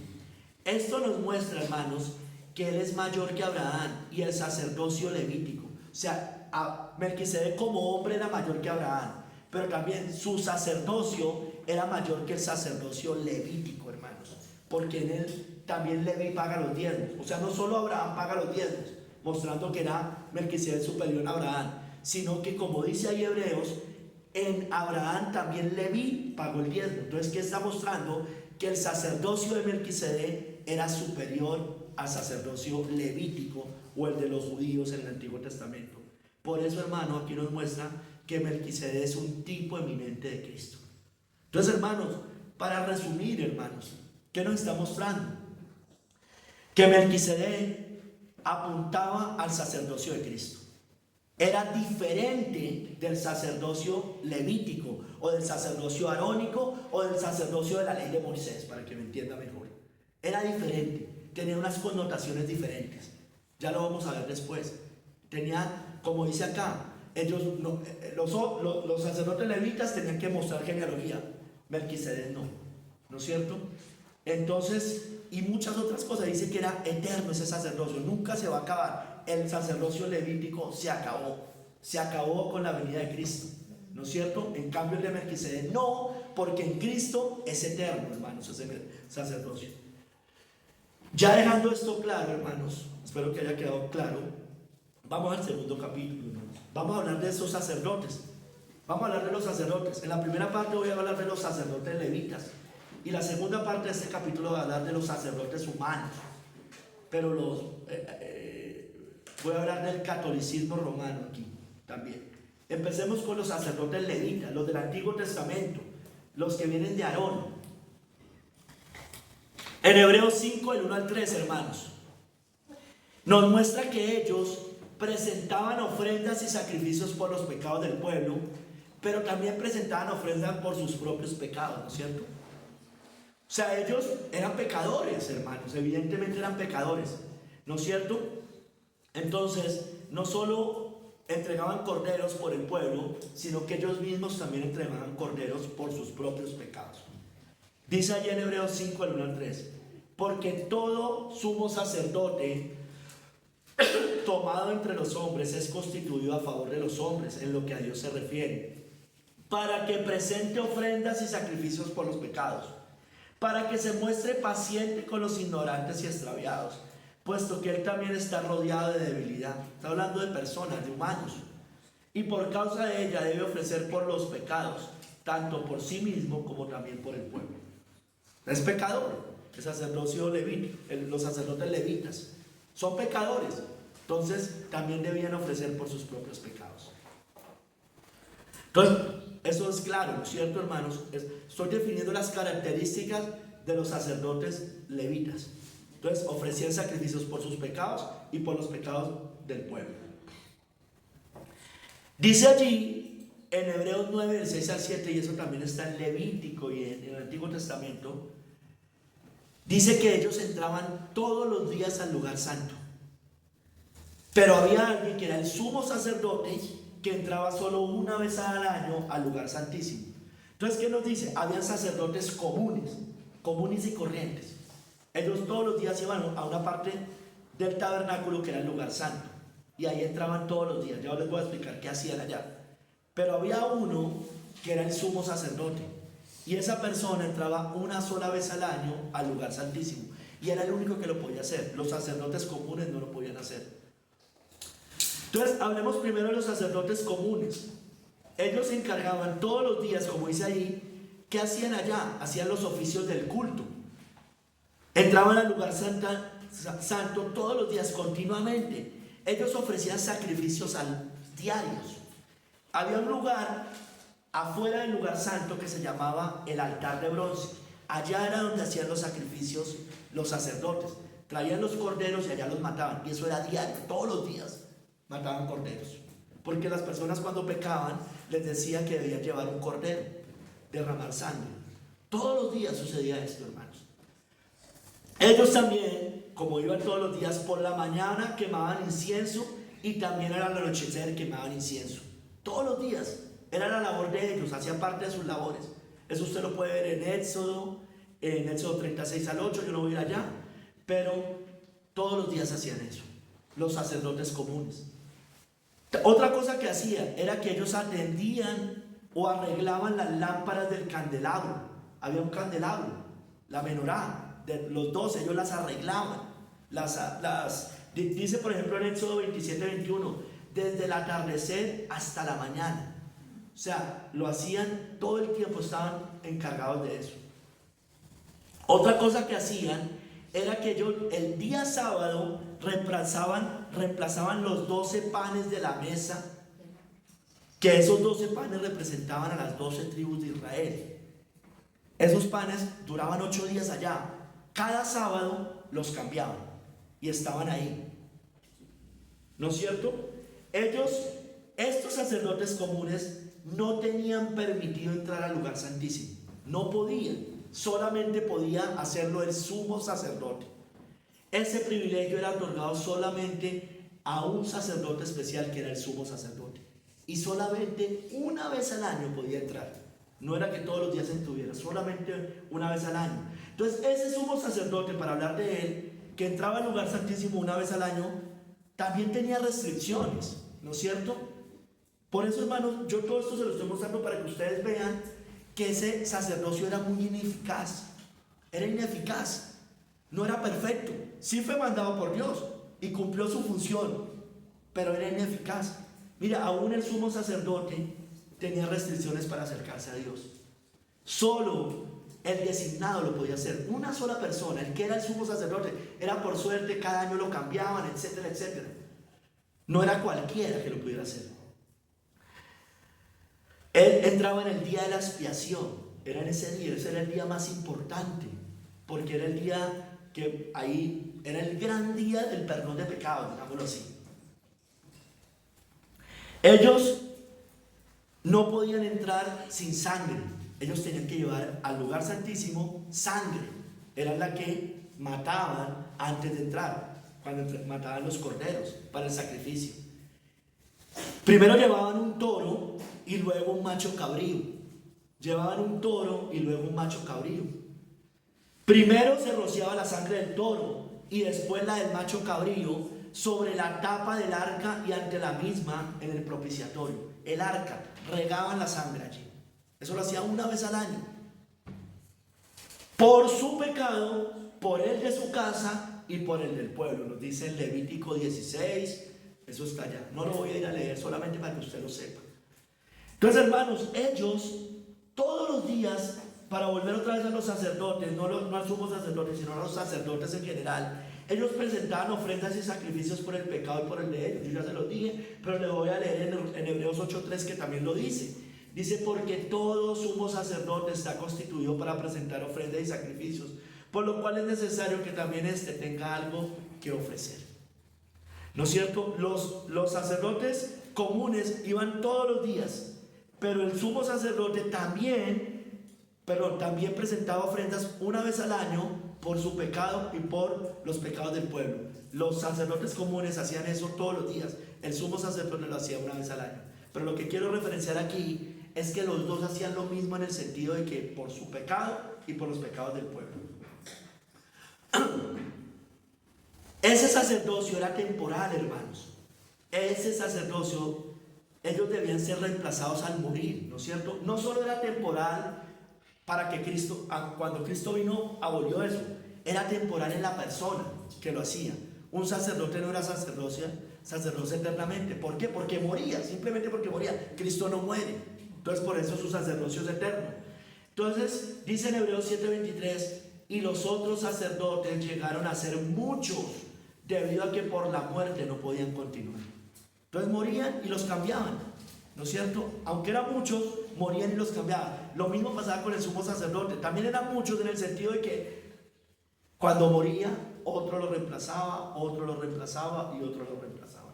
Esto nos muestra, hermanos, que él es mayor que Abraham y el sacerdocio levítico. O sea, Melquisedec como hombre era mayor que Abraham, pero también su sacerdocio era mayor que el sacerdocio levítico, hermanos, porque en él también Leví paga los diezmos. O sea, no solo Abraham paga los diezmos, mostrando que era Melquisedec superior a Abraham, sino que, como dice ahí Hebreos, en Abraham también Leví pagó el diezmo. Entonces, ¿qué está mostrando? Que el sacerdocio de Melquisedec era superior al sacerdocio levítico o el de los judíos en el Antiguo Testamento. Por eso, hermano, aquí nos muestra que Melquisedec es un tipo eminente de Cristo. Entonces, hermanos, para resumir, hermanos, ¿qué nos está mostrando? Que Melquisedec apuntaba al sacerdocio de Cristo. Era diferente del sacerdocio levítico o del sacerdocio arónico o del sacerdocio de la ley de Moisés, para que me entienda mejor. Era diferente, tenía unas connotaciones diferentes. Ya lo vamos a ver después. Tenía, como dice acá, ellos los sacerdotes levitas tenían que mostrar genealogía. Melquisedec no, ¿no es cierto? Entonces, y muchas otras cosas. Dice que era eterno ese sacerdocio, nunca se va a acabar. El sacerdocio levítico se acabó con la venida de Cristo, ¿no es cierto? En cambio el de Melquisedec no, porque en Cristo es eterno, hermanos, ese sacerdocio. Ya dejando esto claro, hermanos, espero que haya quedado claro, vamos al segundo capítulo, hermanos. Vamos a hablar de esos sacerdotes. Vamos a hablar de los sacerdotes. En la primera parte voy a hablar de los sacerdotes levitas, y la segunda parte de este capítulo voy a hablar de los sacerdotes humanos. Pero voy a hablar del catolicismo romano aquí también. Empecemos con los sacerdotes levitas, los del Antiguo Testamento, los que vienen de Aarón. En Hebreos 5, del 1 al 3, hermanos, nos muestra que ellos presentaban ofrendas y sacrificios por los pecados del pueblo, pero también presentaban ofrendas por sus propios pecados, ¿no es cierto? O sea, ellos eran pecadores, hermanos, evidentemente eran pecadores, ¿no es cierto? Entonces, no solo entregaban corderos por el pueblo, sino que ellos mismos también entregaban corderos por sus propios pecados. Dice allí en Hebreos 5, del 1 al 3, porque todo sumo sacerdote tomado entre los hombres es constituido a favor de los hombres en lo que a Dios se refiere, para que presente ofrendas y sacrificios por los pecados, para que se muestre paciente con los ignorantes y extraviados, puesto que él también está rodeado de debilidad. Está hablando de personas, de humanos, y por causa de ella debe ofrecer por los pecados, tanto por sí mismo como también por el pueblo. Es pecador, el sacerdocio levítico, los sacerdotes levitas son pecadores, entonces también debían ofrecer por sus propios pecados. Entonces, eso es claro, ¿no es cierto, hermanos? Estoy definiendo las características de los sacerdotes levitas. Entonces, ofrecían sacrificios por sus pecados y por los pecados del pueblo. Dice allí, en Hebreos 9, del 6 al 7, y eso también está en Levítico y en el Antiguo Testamento, dice que ellos entraban todos los días al lugar santo. Pero había alguien que era el sumo sacerdote que entraba solo una vez al año al lugar santísimo. Entonces, ¿qué nos dice? Habían sacerdotes comunes, comunes y corrientes. Ellos todos los días iban a una parte del tabernáculo que era el lugar santo. Y ahí entraban todos los días. Ya les voy a explicar qué hacían allá. Pero había uno que era el sumo sacerdote. Y esa persona entraba una sola vez al año al lugar santísimo. Y era el único que lo podía hacer. Los sacerdotes comunes no lo podían hacer. Entonces, hablemos primero de los sacerdotes comunes. Ellos se encargaban todos los días, como dice ahí, ¿qué hacían allá? Hacían los oficios del culto. Entraban al lugar santo todos los días, continuamente. Ellos ofrecían sacrificios diarios. Había un lugar afuera del lugar santo que se llamaba el altar de bronce. Allá era donde hacían los sacrificios los sacerdotes. Traían los corderos y allá los mataban. Y eso era diario, todos los días mataban corderos. Porque las personas cuando pecaban les decía que debían llevar un cordero, derramar sangre. Todos los días sucedía esto, hermanos. Ellos también, como iban todos los días, por la mañana quemaban incienso y también al anochecer quemaban incienso. Todos los días. Era la labor de ellos, hacía parte de sus labores. Eso usted lo puede ver en Éxodo 36 al 8, yo no voy a ir allá. Pero todos los días hacían eso, los sacerdotes comunes. Otra cosa que hacían era que ellos atendían o arreglaban las lámparas del candelabro. Había un candelabro, la menorá, de los 12, ellos las arreglaban. Dice por ejemplo en Éxodo 27-21, desde el atardecer hasta la mañana. O sea, lo hacían todo el tiempo, estaban encargados de eso. Otra cosa que hacían era que ellos el día sábado reemplazaban los 12 panes de la mesa, que esos 12 panes representaban a las 12 tribus de Israel. Esos panes duraban 8 días allá. Cada sábado los cambiaban y estaban ahí. ¿No es cierto? Estos sacerdotes comunes no tenían permitido entrar al lugar santísimo. No podían. Solamente podía hacerlo el sumo sacerdote. Ese privilegio era otorgado solamente a un sacerdote especial que era el sumo sacerdote. Y solamente una vez al año podía entrar. No era que todos los días estuviera, solamente una vez al año. Entonces ese sumo sacerdote, para hablar de él, que entraba al lugar santísimo una vez al año, también tenía restricciones, ¿no es cierto? Por eso, hermanos, yo todo esto se lo estoy mostrando para que ustedes vean que ese sacerdocio era muy ineficaz. Era ineficaz, no era perfecto. Sí fue mandado por Dios y cumplió su función, pero era ineficaz. Mira, aún el sumo sacerdote tenía restricciones para acercarse a Dios. Solo el designado lo podía hacer. Una sola persona, el que era el sumo sacerdote, era por suerte, cada año lo cambiaban, etcétera, etcétera. No era cualquiera que lo pudiera hacer. Él entraba en el día de la expiación. Era en ese día, ese era el día más importante, porque era el día que ahí, era el gran día del perdón de pecados, digámoslo así. Ellos no podían entrar sin sangre. Ellos tenían que llevar al lugar santísimo sangre. Era la que mataban antes de entrar, cuando mataban los corderos para el sacrificio. Primero llevaban un toro y luego un macho cabrío. Llevaban un toro y luego un macho cabrío. Primero se rociaba la sangre del toro y después la del macho cabrío sobre la tapa del arca y ante la misma en el propiciatorio. El arca, regaban la sangre allí. Eso lo hacía una vez al año. Por su pecado, por el de su casa y por el del pueblo. Nos dice en Levítico 16, eso está allá. No lo voy a ir a leer, solamente para que usted lo sepa. Entonces, hermanos, ellos todos los días, para volver otra vez a los sacerdotes, no al sumo sacerdote, sino a los sacerdotes en general, ellos presentaban ofrendas y sacrificios por el pecado y por el de ellos. Yo ya se los dije, pero le voy a leer en Hebreos 8:3 que también lo dice. Dice, porque todo sumo sacerdote está constituido para presentar ofrendas y sacrificios, por lo cual es necesario que también éste tenga algo que ofrecer. ¿No es cierto? Los sacerdotes comunes iban todos los días, pero el sumo sacerdote también presentaba ofrendas una vez al año por su pecado y por los pecados del pueblo. Los sacerdotes comunes hacían eso todos los días. El sumo sacerdote lo hacía una vez al año. Pero lo que quiero referenciar aquí es que los dos hacían lo mismo en el sentido de que por su pecado y por los pecados del pueblo. Ese sacerdocio era temporal, hermanos. Ese sacerdocio, ellos debían ser reemplazados al morir, ¿no es cierto? No solo era temporal para que Cristo, cuando Cristo vino, abolió eso. Era temporal en la persona que lo hacía. Un sacerdote no era sacerdocio eternamente. ¿Por qué? Porque moría, simplemente porque moría. Cristo no muere. Entonces por eso su sacerdocio es eterno. Entonces dice en Hebreos 7:23, y los otros sacerdotes llegaron a ser muchos, debido a que por la muerte no podían continuar. Entonces morían y los cambiaban, ¿no es cierto? Aunque eran muchos, morían y los cambiaban. Lo mismo pasaba con el sumo sacerdote. También eran muchos en el sentido de que cuando moría, otro lo reemplazaba, otro lo reemplazaba y otro lo reemplazaba.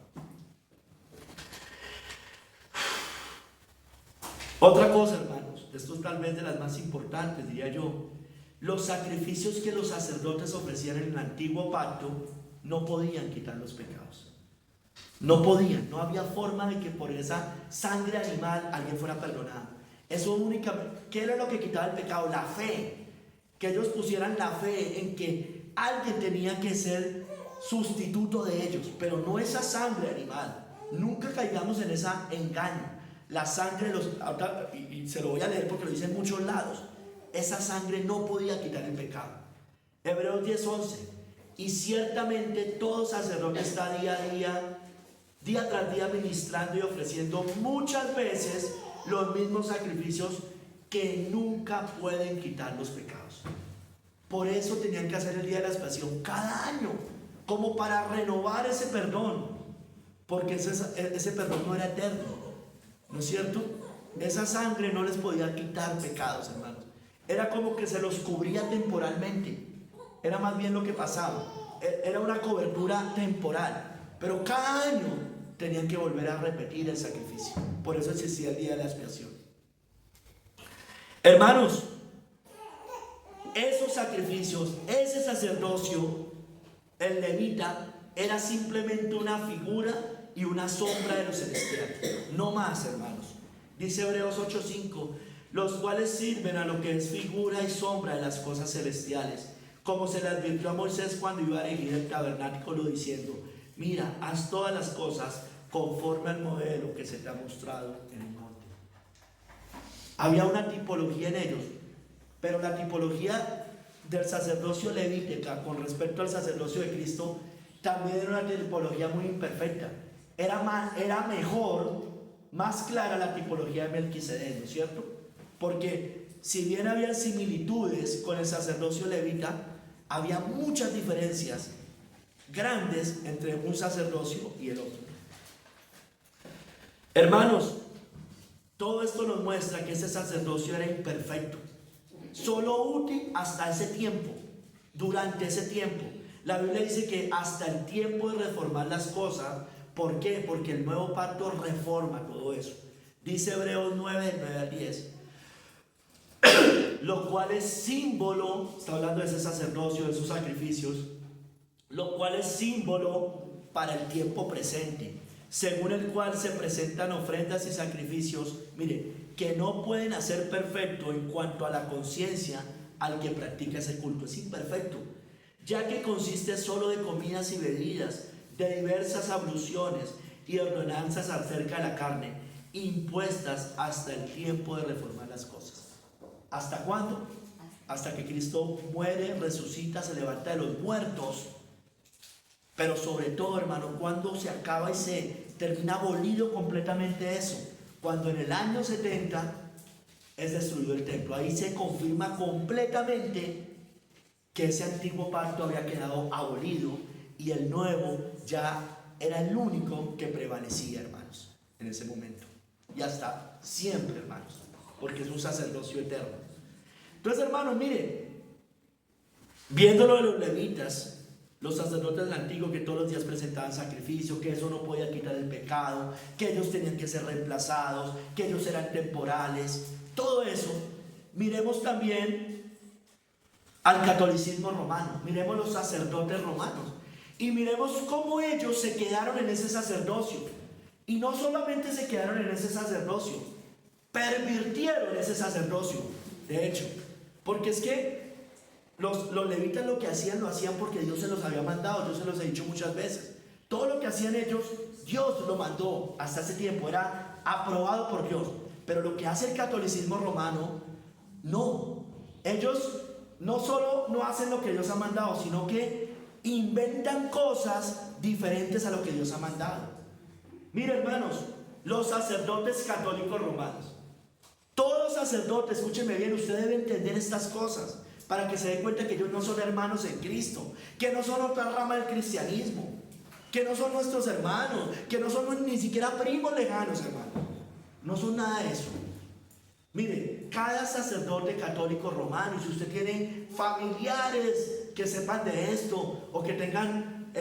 Otra cosa, hermanos, esto es tal vez de las más importantes, diría yo. Los sacrificios que los sacerdotes ofrecían en el antiguo pacto no podían quitar los pecados. No podían, no había forma de que por esa sangre animal alguien fuera perdonado. Eso únicamente, ¿qué era lo que quitaba el pecado? La fe. Que ellos pusieran la fe en que alguien tenía que ser sustituto de ellos, pero no esa sangre animal. Nunca caigamos en ese engaño. La sangre, y se lo voy a leer porque lo dice en muchos lados, esa sangre no podía quitar el pecado. Hebreos 10:11, y ciertamente todo sacerdote está día tras día ministrando y ofreciendo muchas veces los mismos sacrificios que nunca pueden quitar los pecados. Por eso tenían que hacer el día de la expiación cada año, como para renovar ese perdón, porque ese perdón no era eterno, ¿no es cierto? Esa sangre no les podía quitar pecados, hermanos. Era como que se los cubría temporalmente. Era más bien lo que pasaba. Era una cobertura temporal, pero cada año tenían que volver a repetir el sacrificio. Por eso existía el día de la expiación. Hermanos, esos sacrificios, ese sacerdocio, el levita, era simplemente una figura y una sombra de lo celestial, no más, hermanos. Dice Hebreos 8:5, los cuales sirven a lo que es figura y sombra de las cosas celestiales, como se le advirtió a Moisés cuando iba a erigir el tabernáculo, diciendo, mira, haz todas las cosas conforme al modelo que se te ha mostrado en el monte. Había una tipología en ellos, pero la tipología del sacerdocio levítica con respecto al sacerdocio de Cristo también era una tipología muy imperfecta. Era mejor, más clara la tipología de Melquisedec, ¿no es cierto? Porque si bien había similitudes con el sacerdocio levita, había muchas diferencias grandes entre un sacerdocio y el otro. Hermanos, todo esto nos muestra que ese sacerdocio era imperfecto, solo útil hasta ese tiempo, durante ese tiempo. La Biblia dice que hasta el tiempo de reformar las cosas. ¿Por qué? Porque el nuevo pacto reforma todo eso. Dice Hebreos 9:9-10, lo cual es símbolo, está hablando de ese sacerdocio, de sus sacrificios, lo cual es símbolo para el tiempo presente, según el cual se presentan ofrendas y sacrificios, mire, que no pueden hacer perfecto en cuanto a la conciencia al que practica ese culto. Es imperfecto, ya que consiste solo de comidas y bebidas, de diversas abluciones y ordenanzas acerca de la carne, impuestas hasta el tiempo de reformar las cosas. ¿Hasta cuándo? Hasta que Cristo muere, resucita, se levanta de los muertos. Pero sobre todo, hermano, cuando se acaba y se termina abolido completamente eso, cuando en el año 70 es destruido el templo. Ahí se confirma completamente que ese antiguo pacto había quedado abolido y el nuevo ya era el único que prevalecía, hermanos, en ese momento. Y hasta siempre, hermanos, porque es un sacerdocio eterno. Entonces, hermanos, miren, viéndolo de los levitas, los sacerdotes del antiguo, que todos los días presentaban sacrificio, que eso no podía quitar el pecado, que ellos tenían que ser reemplazados, que ellos eran temporales, todo eso. Miremos también al catolicismo romano, miremos los sacerdotes romanos y miremos cómo ellos se quedaron en ese sacerdocio. Y no solamente se quedaron en ese sacerdocio, pervirtieron ese sacerdocio, de hecho, porque es que los levitas lo que hacían, lo hacían porque Dios se los había mandado. Yo se los he dicho muchas veces. Todo lo que hacían ellos, Dios lo mandó hasta ese tiempo, era aprobado por Dios. Pero lo que hace el catolicismo romano, no. Ellos no solo no hacen lo que Dios ha mandado, sino que inventan cosas diferentes a lo que Dios ha mandado. Mire, hermanos, los sacerdotes católicos romanos, todos sacerdotes, escúcheme bien, usted debe entender estas cosas para que se dé cuenta que ellos no son hermanos en Cristo, que no son otra rama del cristianismo, que no son nuestros hermanos, que no son ni siquiera primos lejanos, hermanos. No son nada de eso. Mire, cada sacerdote católico romano, y si usted tiene familiares que sepan de esto, o que tengan,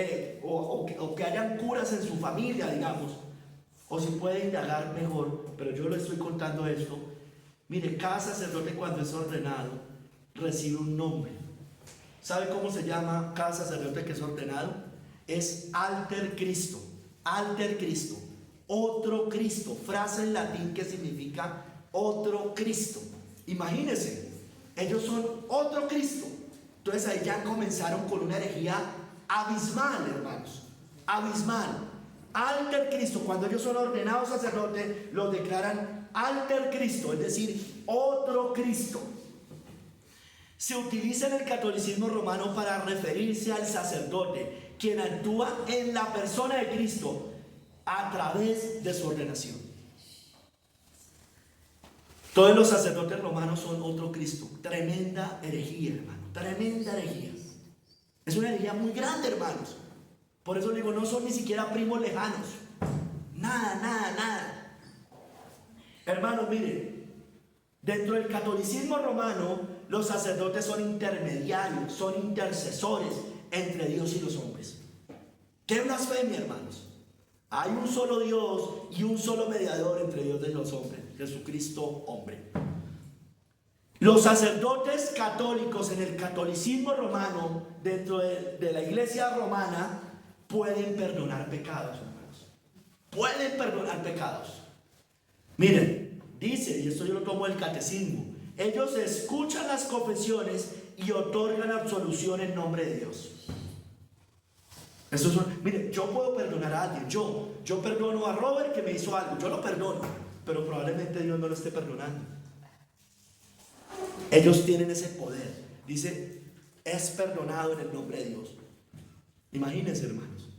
o que hayan curas en su familia, digamos, o si puede indagar mejor, pero yo le estoy contando esto. Mire, cada sacerdote cuando es ordenado recibe un nombre. ¿Sabe cómo se llama cada sacerdote que es ordenado? Es alter Cristo, alter Cristo, otro Cristo, frase en latín que significa otro Cristo. Imagínense, ellos son otro Cristo. Entonces ahí ya comenzaron con una herejía abismal, hermanos, abismal. Alter Cristo, cuando ellos son ordenados sacerdotes, los declaran alter Cristo, es decir, otro Cristo. Se utiliza en el catolicismo romano para referirse al sacerdote, quien actúa en la persona de Cristo a través de su ordenación. Todos los sacerdotes romanos son otro Cristo. Tremenda herejía, hermano, tremenda herejía. Es una herejía muy grande, hermanos. Por eso digo, no son ni siquiera primos lejanos. Nada, nada, nada. Hermanos, miren, dentro del catolicismo romano, los sacerdotes son intermediarios, son intercesores entre Dios y los hombres. ¡Qué blasfemia, hermanos! Hay un solo Dios y un solo mediador entre Dios y los hombres, Jesucristo hombre. Los sacerdotes católicos en el catolicismo romano, dentro de la iglesia romana, pueden perdonar pecados, hermanos. Pueden perdonar pecados. Miren, dice, y esto yo lo tomo del catecismo, ellos escuchan las confesiones y otorgan absolución en nombre de Dios. Miren, yo puedo perdonar a alguien, yo perdono a Robert que me hizo algo, yo lo perdono, pero probablemente Dios no lo esté perdonando. Ellos tienen ese poder. Dice, es perdonado en el nombre de Dios. Imagínense, hermanos.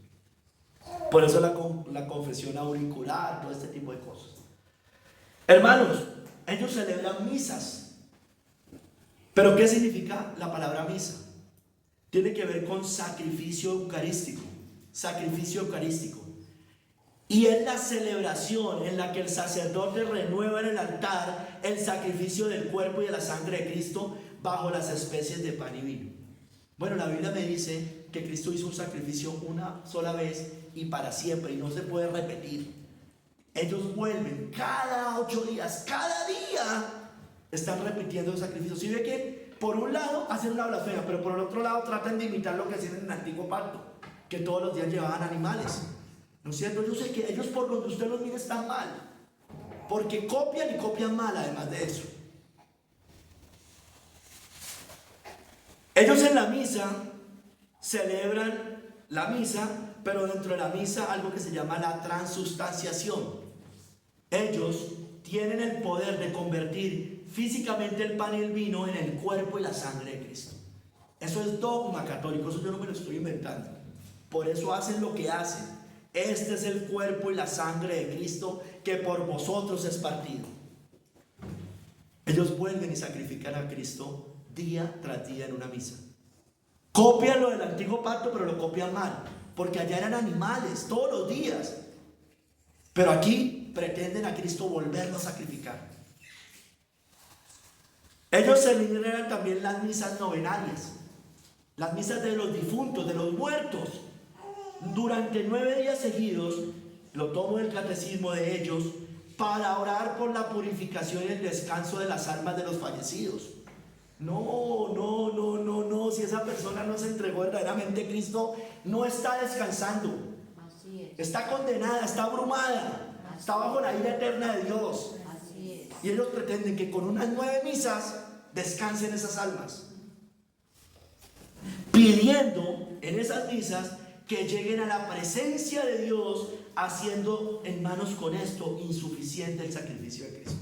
Por eso la confesión auricular, todo este tipo de cosas. Hermanos, ellos celebran misas. ¿Pero qué significa la palabra misa? Tiene que ver con sacrificio eucarístico. Sacrificio eucarístico. Y es la celebración en la que el sacerdote renueva en el altar el sacrificio del cuerpo y de la sangre de Cristo bajo las especies de pan y vino. Bueno, la Biblia me dice que Cristo hizo un sacrificio una sola vez y para siempre, y no se puede repetir. Ellos vuelven cada 8 días, cada día están repitiendo el sacrificio. Si ve que por un lado hacen una blasfemia, pero por el otro lado tratan de imitar lo que hacían en el antiguo pacto, que todos los días llevaban animales. ¿No es cierto? Yo sé que ellos, por donde usted los mire, están mal, porque copian y copian mal, además de eso. Ellos en la misa celebran la misa, pero dentro de la misa algo que se llama la transustanciación. Ellos tienen el poder de convertir físicamente el pan y el vino en el cuerpo y la sangre de Cristo. Eso es dogma católico, eso yo no me lo estoy inventando. Por eso hacen lo que hacen. Este es el cuerpo y la sangre de Cristo que por vosotros es partido. Ellos vuelven y sacrifican a Cristo día tras día en una misa. Copian lo del antiguo pacto, pero lo copian mal, porque allá eran animales todos los días. Pero aquí pretenden a Cristo volverlo a sacrificar. Ellos celebran también las misas novenarias, las misas de los difuntos, de los muertos. Durante 9 días seguidos, lo tomo del catecismo de ellos, para orar por la purificación y el descanso de las almas de los fallecidos. No, si esa persona no se entregó verdaderamente a Cristo, no está descansando. Así es. Está condenada, está abrumada, está bajo la ira eterna de Dios. Así es. Y ellos pretenden que con unas 9 misas descansen esas almas, pidiendo en esas misas que lleguen a la presencia de Dios, haciendo en manos con esto insuficiente el sacrificio de Cristo.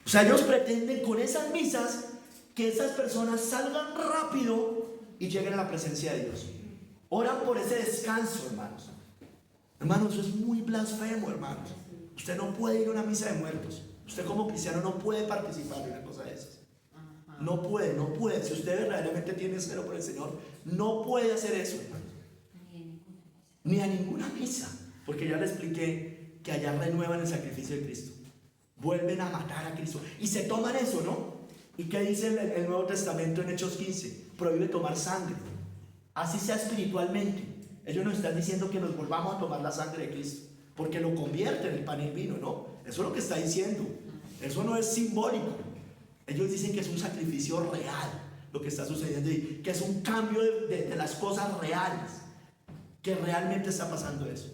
O sea, ellos pretenden con esas misas que esas personas salgan rápido y lleguen a la presencia de Dios. Oran por ese descanso, hermanos. Hermanos, eso es muy blasfemo, hermanos. Usted no puede ir a una misa de muertos. Usted como cristiano no puede participar de una cosa de esas. No puede. Si usted verdaderamente tiene celo por el Señor, no puede hacer eso, hermanos. Ni a ninguna misa. Porque ya le expliqué que allá renuevan el sacrificio de Cristo. Vuelven a matar a Cristo. Y se toman eso, ¿no? ¿Y qué dice el Nuevo Testamento en Hechos 15? Prohíbe tomar sangre. Así sea espiritualmente. Ellos nos están diciendo que nos volvamos a tomar la sangre de Cristo, porque lo convierte en el pan y el vino, ¿no? Eso es lo que está diciendo. Eso no es simbólico. Ellos dicen que es un sacrificio real lo que está sucediendo y que es un cambio de las cosas reales, que realmente está pasando eso.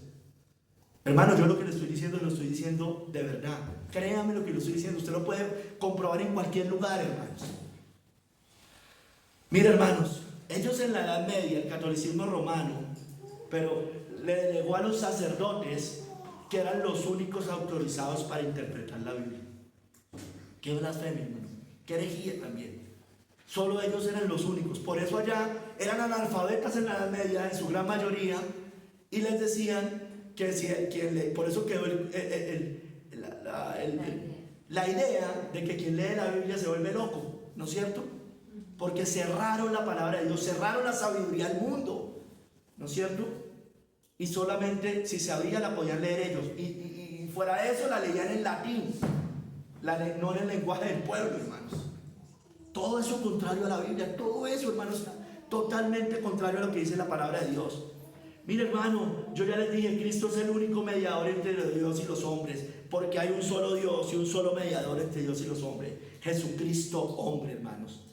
Hermano, yo lo que le estoy diciendo, lo estoy diciendo de verdad. Créame lo que le estoy diciendo. Usted lo puede comprobar en cualquier lugar, hermanos. Mira, hermanos, ellos en la Edad Media, el catolicismo romano, pero le delegó a los sacerdotes, que eran los únicos autorizados para interpretar la Biblia. Qué blasfemia, hermano. Qué herejía también. Solo ellos eran los únicos. Por eso allá eran analfabetas en la Edad Media, en su gran mayoría, y les decían que si por eso quedó la idea de que quien lee la Biblia se vuelve loco, ¿no es cierto? Porque cerraron la palabra de Dios, cerraron la sabiduría al mundo, ¿no es cierto? Y solamente si se abría la podían leer ellos. Y fuera de eso la leían en latín, no en el lenguaje del pueblo, hermanos. Todo eso contrario a la Biblia, todo eso, hermanos, totalmente contrario a lo que dice la palabra de Dios. Mire, hermano, yo ya les dije, Cristo es el único mediador entre Dios y los hombres, porque hay un solo Dios y un solo mediador entre Dios y los hombres, Jesucristo hombre, hermanos.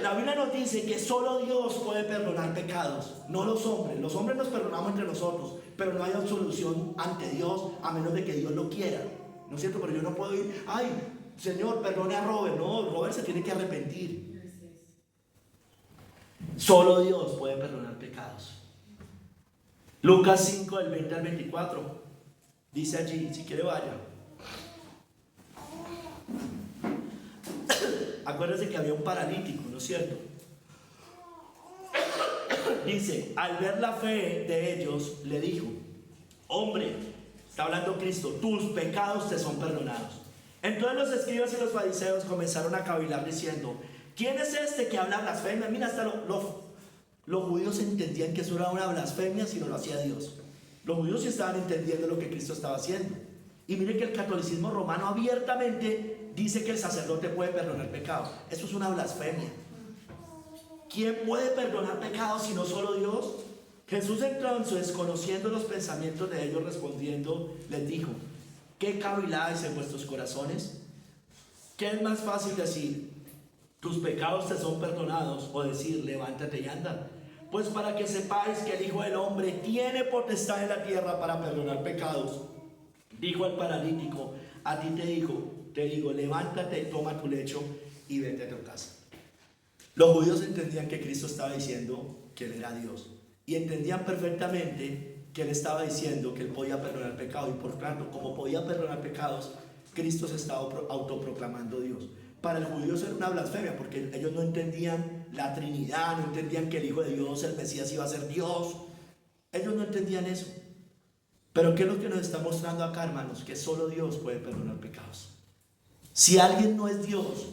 La Biblia nos dice que solo Dios puede perdonar pecados, no los hombres. Los hombres nos perdonamos entre nosotros, pero no hay absolución ante Dios a menos de que Dios lo quiera, ¿no es cierto? Pero yo no puedo ir, ay, Señor, perdone a Robert. No, Robert se tiene que arrepentir. Solo Dios puede perdonar pecados. Lucas 5, del 20 al 24, dice allí, si quiere vaya. Acuérdense que había un paralítico, ¿no es cierto? Dice, al ver la fe de ellos, le dijo, hombre, está hablando Cristo, tus pecados te son perdonados. Entonces los escribas y los fariseos comenzaron a cavilar diciendo, ¿quién es este que habla blasfemia? Mira, hasta los judíos entendían que eso era una blasfemia si no lo hacía Dios. Los judíos sí estaban entendiendo lo que Cristo estaba haciendo. Y mire que el catolicismo romano abiertamente dice que el sacerdote puede perdonar pecados. Eso es una blasfemia. ¿Quién puede perdonar pecados si no solo Dios? Jesús entonces, conociendo los pensamientos de ellos, respondiendo, les dijo, ¿qué caviláis en vuestros corazones? ¿Qué es más fácil decir, tus pecados te son perdonados, o decir, levántate y anda? Pues para que sepáis que el Hijo del Hombre tiene potestad en la tierra para perdonar pecados. Dijo al paralítico, a ti te digo, levántate, toma tu lecho y vete a tu casa. Los judíos entendían que Cristo estaba diciendo que Él era Dios. Y entendían perfectamente que Él estaba diciendo que Él podía perdonar pecados. Y por tanto, como podía perdonar pecados, Cristo se estaba autoproclamando Dios. Para el judío eso era una blasfemia, porque ellos no entendían la Trinidad, no entendían que el Hijo de Dios, el Mesías, iba a ser Dios. Ellos no entendían eso. Pero ¿qué es lo que nos está mostrando acá, hermanos? Que solo Dios puede perdonar pecados. Si alguien no es Dios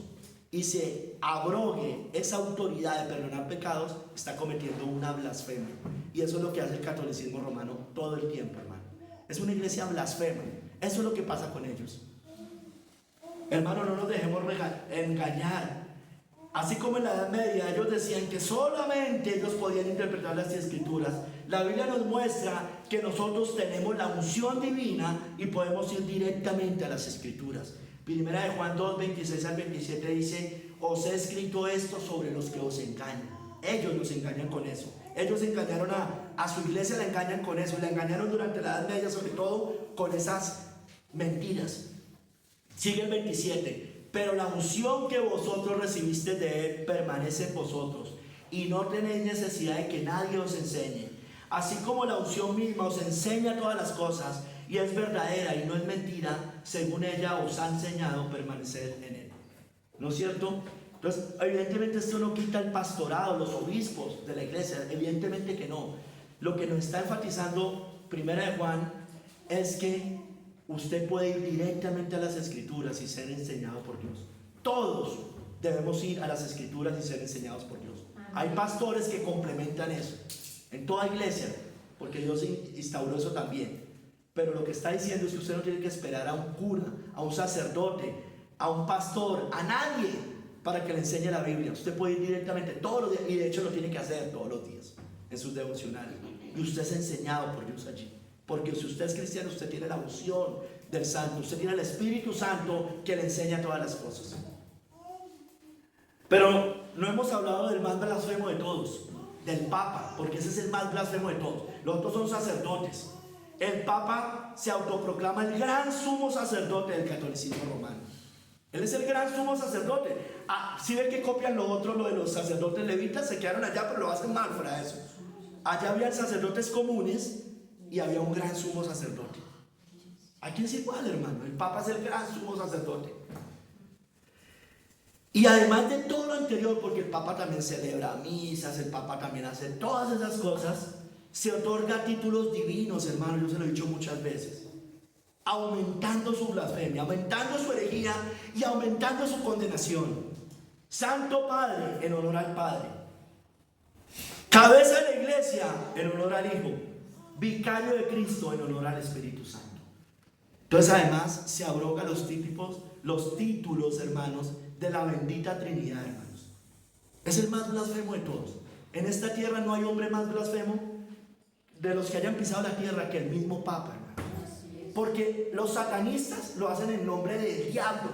y se abrogue esa autoridad de perdonar pecados, está cometiendo una blasfemia. Y eso es lo que hace el catolicismo romano todo el tiempo, hermano. Es una iglesia blasfema. Eso es lo que pasa con ellos. Hermano, no nos dejemos engañar. Así como en la Edad Media ellos decían que solamente ellos podían interpretar las Escrituras, la Biblia nos muestra que nosotros tenemos la unción divina y podemos ir directamente a las Escrituras. Primera de Juan 2, 26 al 27 dice, os he escrito esto sobre los que os engañan. Ellos nos engañan con eso. Ellos engañaron a su iglesia, la engañan con eso. La engañaron durante la Edad Media, sobre todo con esas Mentiras. Sigue el 27. Pero la unción que vosotros recibisteis de Él permanece en vosotros, y no tenéis necesidad de que nadie os enseñe. Así como la unción misma os enseña todas las cosas, y es verdadera y no es mentira, según ella os ha enseñado, permanecer en Él. ¿No es cierto? Entonces, evidentemente esto no quita el pastorado, los obispos de la iglesia, evidentemente que no. Lo que nos está enfatizando Primera de Juan es que usted puede ir directamente a las Escrituras y ser enseñado por Dios. Todos debemos ir a las Escrituras y ser enseñados por Dios. Hay pastores que complementan eso en toda iglesia, porque Dios instauró eso también. Pero lo que está diciendo es que usted no tiene que esperar a un cura, a un sacerdote, a un pastor, a nadie para que le enseñe la Biblia. Usted puede ir directamente todos los días, y de hecho lo tiene que hacer todos los días en sus devocionales. Y usted es enseñado por Dios allí. Porque si usted es cristiano, usted tiene la unción del Santo, usted tiene el Espíritu Santo que le enseña todas las cosas. Pero no hemos hablado del más blasfemo de todos, del Papa, porque ese es el más blasfemo de todos. Los otros son sacerdotes. El Papa se autoproclama el gran sumo sacerdote del catolicismo romano. Él es el gran sumo sacerdote. Si ven que copian lo otro, lo de los sacerdotes levitas, se quedaron allá, pero lo hacen mal fuera de eso. Allá habían sacerdotes comunes y había un gran sumo sacerdote. Aquí es igual, hermano. El Papa es el gran sumo sacerdote. Y además de todo lo anterior, porque el Papa también celebra misas, el Papa también hace todas esas cosas, se otorga títulos divinos, hermano. Yo se lo he dicho muchas veces. Aumentando su blasfemia, aumentando su herejía y aumentando su condenación. Santo Padre en honor al Padre. Cabeza de la iglesia en honor al Hijo. Vicario de Cristo en honor al Espíritu Santo. Entonces además se abroga los títulos, hermanos, de la bendita Trinidad, hermanos. Es el más blasfemo de todos. En esta tierra no hay hombre más blasfemo de los que hayan pisado la tierra que el mismo Papa, hermano. Porque los satanistas lo hacen en nombre del diablo.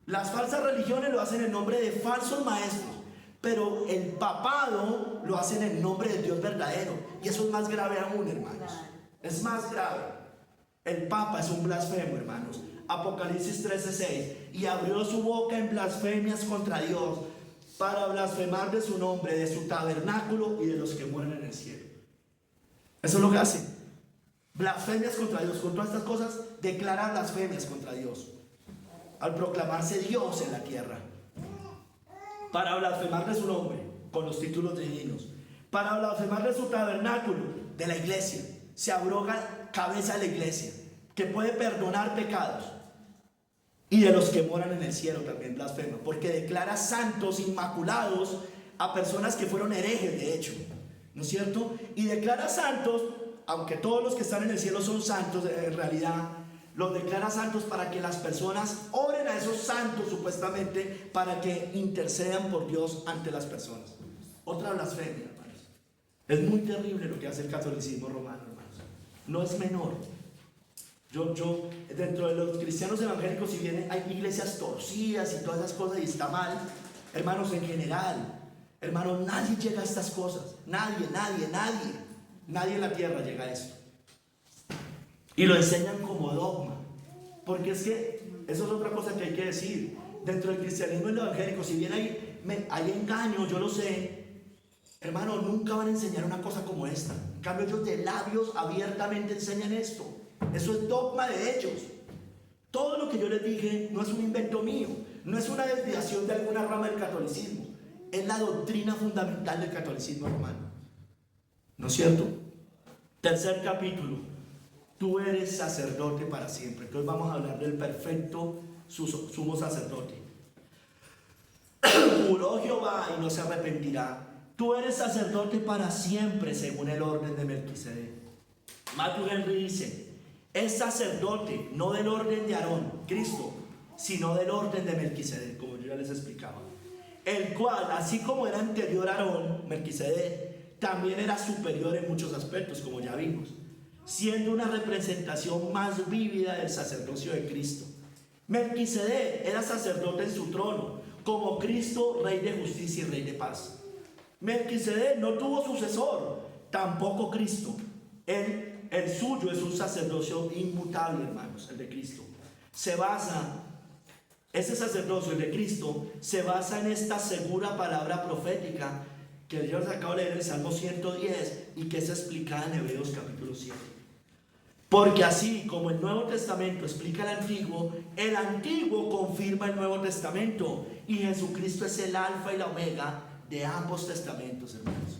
Las falsas religiones lo hacen en nombre de falsos maestros. Pero el papado lo hacen en nombre del Dios verdadero. Y eso es más grave aún, hermanos. Es más grave. El Papa es un blasfemo, hermanos. Apocalipsis 13:6. Y abrió su boca en blasfemias contra Dios, para blasfemar de su nombre, de su tabernáculo y de los que mueren en el cielo. Eso es lo que hace. Blasfemias contra Dios. Con todas estas cosas declara blasfemias contra Dios, al proclamarse Dios en la tierra. Para blasfemar de su nombre, con los títulos divinos. Para blasfemar de su tabernáculo, de la iglesia. Se abroga cabeza de la iglesia, que puede perdonar pecados. Y de los que moran en el cielo también blasfema, porque declara santos, inmaculados a personas que fueron herejes, de hecho, ¿no es cierto? Y declara santos, aunque todos los que están en el cielo son santos, en realidad los declara santos para que las personas oren a esos santos, supuestamente, para que intercedan por Dios ante las personas. Otra blasfemia, hermanos. Es muy terrible lo que hace el catolicismo romano, hermanos. No es menor. Yo dentro de los cristianos evangélicos, si bien hay iglesias torcidas y todas esas cosas y está mal, hermanos, en general, hermanos, nadie llega a estas cosas. Nadie en la tierra llega a esto. Y lo enseñan como dogma. Porque es que eso es otra cosa que hay que decir. Dentro del cristianismo evangélico, si bien hay engaño, yo lo sé, hermano, nunca van a enseñar una cosa como esta. En cambio, ellos de labios abiertamente enseñan esto. Eso es dogma de ellos. Todo lo que yo les dije no es un invento mío, no es una desviación de alguna rama del catolicismo. Es la doctrina fundamental del catolicismo romano. ¿No es cierto? Tercer capítulo. Tú eres sacerdote para siempre. Entonces vamos a hablar del perfecto sumo sacerdote. Juró Jehová y no se arrepentirá. Tú eres sacerdote para siempre, según el orden de Melquisedec. Matthew Henry dice: es sacerdote no del orden de Aarón, Cristo, sino del orden de Melquisedec, como yo ya les explicaba. El cual, así como era anterior a Aarón, Melquisedec, también era superior en muchos aspectos, como ya vimos, siendo una representación más vívida del sacerdocio de Cristo. Melquisedec era sacerdote en su trono, como Cristo, rey de justicia y rey de paz. Melquisedec no tuvo sucesor, tampoco Cristo. Él el suyo es un sacerdocio inmutable, hermanos, el de Cristo. Ese sacerdocio, el de Cristo, se basa en esta segura palabra profética que yo les acabo de leer en el Salmo 110 y que es explicada en Hebreos capítulo 7. Porque así como el Nuevo Testamento explica el Antiguo confirma el Nuevo Testamento, y Jesucristo es el alfa y la omega de ambos testamentos, hermanos.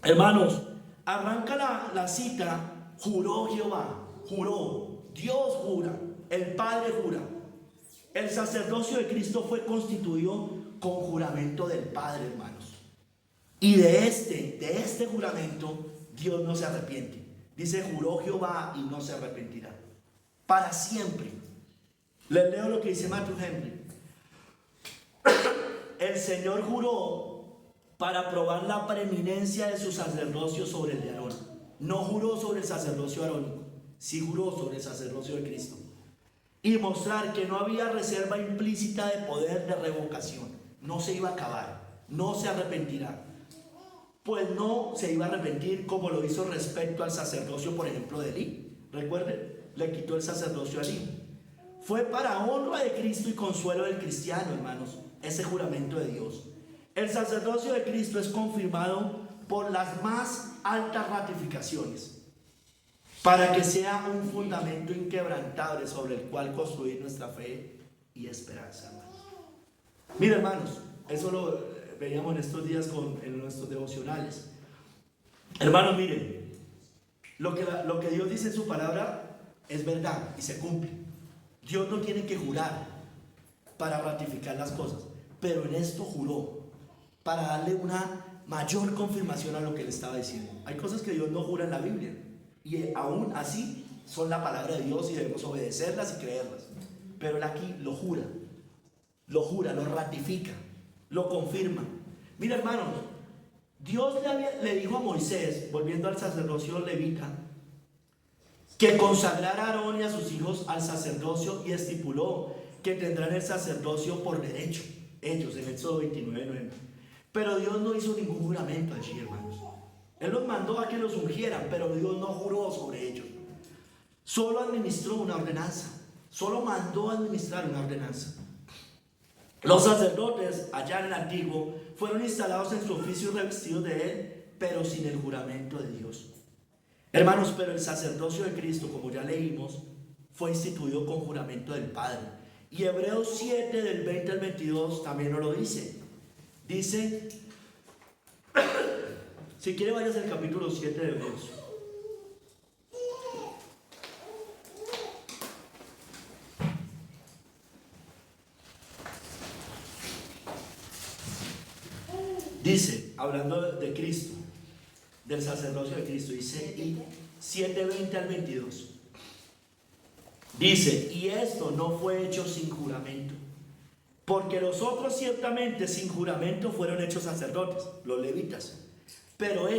Hermanos, arranca la cita: juró Jehová, juró, Dios jura, el Padre jura. El sacerdocio de Cristo fue constituido con juramento del Padre, hermanos. Y de este juramento Dios no se arrepiente. Dice: juró Jehová y no se arrepentirá. Para siempre. Les leo lo que dice Matthew Henry. El Señor juró para probar la preeminencia de su sacerdocio sobre el de Aarón. No juró sobre el sacerdocio arónico, sí juró sobre el sacerdocio de Cristo. Y mostrar que no había reserva implícita de poder de revocación. No se iba a acabar, no se arrepentirá. Pues no se iba a arrepentir como lo hizo respecto al sacerdocio, por ejemplo, de Elí. Recuerden, le quitó el sacerdocio a Elí. Fue para honra de Cristo y consuelo del cristiano, hermanos, ese juramento de Dios. El sacerdocio de Cristo es confirmado por las más altas ratificaciones, para que sea un fundamento inquebrantable sobre el cual construir nuestra fe y esperanza, hermanos. Mira, hermanos, eso lo veíamos en estos días en nuestros devocionales. Hermanos, miren, lo que Dios dice en su palabra es verdad y se cumple. Dios no tiene que jurar para ratificar las cosas, pero en esto juró para darle una mayor confirmación a lo que le estaba diciendo. Hay cosas que Dios no jura en la Biblia, y aún así son la palabra de Dios y debemos obedecerlas y creerlas. Pero él aquí lo jura, lo ratifica, lo confirma. Mira, hermanos, Dios le dijo a Moisés, volviendo al sacerdocio levita, que consagrara a Aarón y a sus hijos al sacerdocio, y estipuló que tendrán el sacerdocio por derecho, ellos, en Éxodo 29:9. Pero Dios no hizo ningún juramento allí, hermanos. Él los mandó a que los ungieran, pero Dios no juró sobre ellos. Solo administró una ordenanza. Solo mandó a administrar una ordenanza. Los sacerdotes, allá en el Antiguo, fueron instalados en su oficio y revestidos de él, pero sin el juramento de Dios. Hermanos, pero el sacerdocio de Cristo, como ya leímos, fue instituido con juramento del Padre. Y Hebreos 7, del 20 al 22, también nos lo dice. Dice... Si quiere, vayas al capítulo 7 de Hebreos. Dice, hablando de Cristo, del sacerdocio de Cristo, dice, y 7:20 al 22. Dice: y esto no fue hecho sin juramento, porque los otros ciertamente sin juramento fueron hechos sacerdotes, los levitas. Pero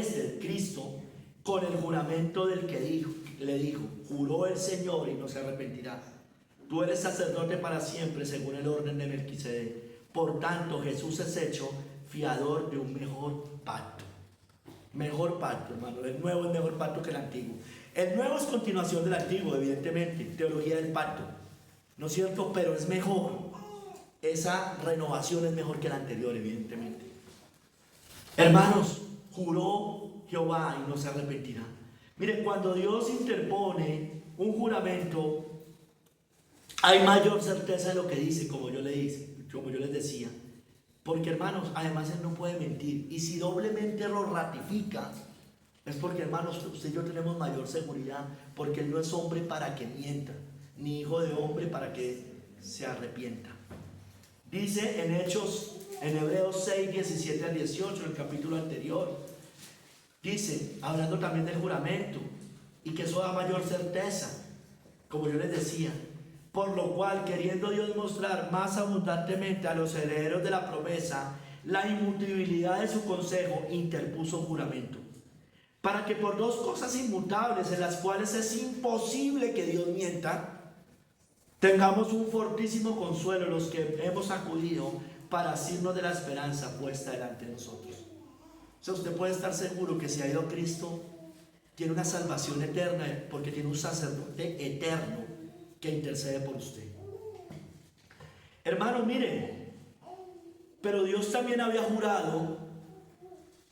Cristo, con el juramento del que le dijo: juró el Señor y no se arrepentirá. Tú eres sacerdote para siempre, según el orden de Melquisedec. Por tanto, Jesús es hecho fiador de un mejor pacto. Mejor pacto, hermano. El nuevo es mejor pacto que el antiguo. El nuevo es continuación del antiguo, evidentemente. Teología del pacto, ¿no es cierto? Pero es mejor. Esa renovación es mejor que la anterior, evidentemente. Hermanos, juró Jehová y no se arrepentirá. Miren, cuando Dios interpone un juramento, hay mayor certeza de lo que dice, como yo les decía. Porque, hermanos, además Él no puede mentir. Y si doblemente lo ratifica, es porque, hermanos, usted y yo tenemos mayor seguridad. Porque Él no es hombre para que mienta, ni hijo de hombre para que se arrepienta. Dice en Hebreos 6, 17 al 18, en el capítulo anterior, dice, hablando también del juramento, y que eso da mayor certeza, como yo les decía, por lo cual, queriendo Dios mostrar más abundantemente a los herederos de la promesa la inmutabilidad de su consejo, interpuso juramento, para que por dos cosas inmutables, en las cuales es imposible que Dios mienta, tengamos un fortísimo consuelo los que hemos acudido para asirnos de la esperanza puesta delante de nosotros. O sea, usted puede estar seguro que si ha ido a Cristo, tiene una salvación eterna porque tiene un sacerdote eterno que intercede por usted. Hermanos, miren, pero Dios también había jurado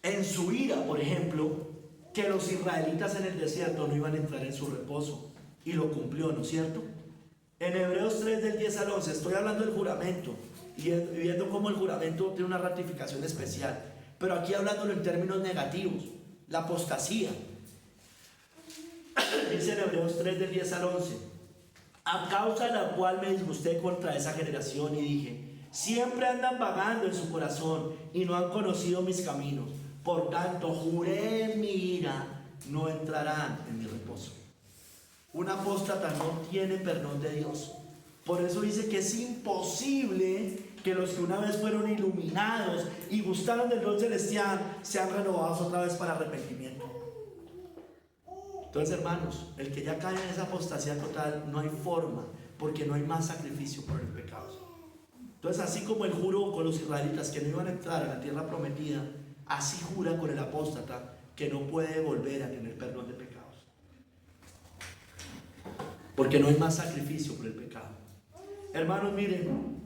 en su ira, por ejemplo, que los israelitas en el desierto no iban a entrar en su reposo, y lo cumplió, ¿no es cierto? En Hebreos 3 del 10 al 11, estoy hablando del juramento y viendo cómo el juramento tiene una ratificación especial, pero aquí hablándolo en términos negativos, la apostasía. Dice en Hebreos 3 del 10 al 11: a causa de la cual me disgusté contra esa generación y dije, siempre andan vagando en su corazón y no han conocido mis caminos. Por tanto, juré en mi ira, no entrarán en mi reposo. Un apóstata no tiene perdón de Dios. Por eso dice que es imposible que los que una vez fueron iluminados y gustaron del don celestial sean renovados otra vez para arrepentimiento. Entonces, hermanos, el que ya cae en esa apostasía total, no hay forma, porque no hay más sacrificio por el pecado. Entonces, así como él juró con los israelitas que no iban a entrar a la tierra prometida, así jura con el apóstata que no puede volver a tener perdón de pecados, porque no hay más sacrificio por el pecado. Hermanos, miren,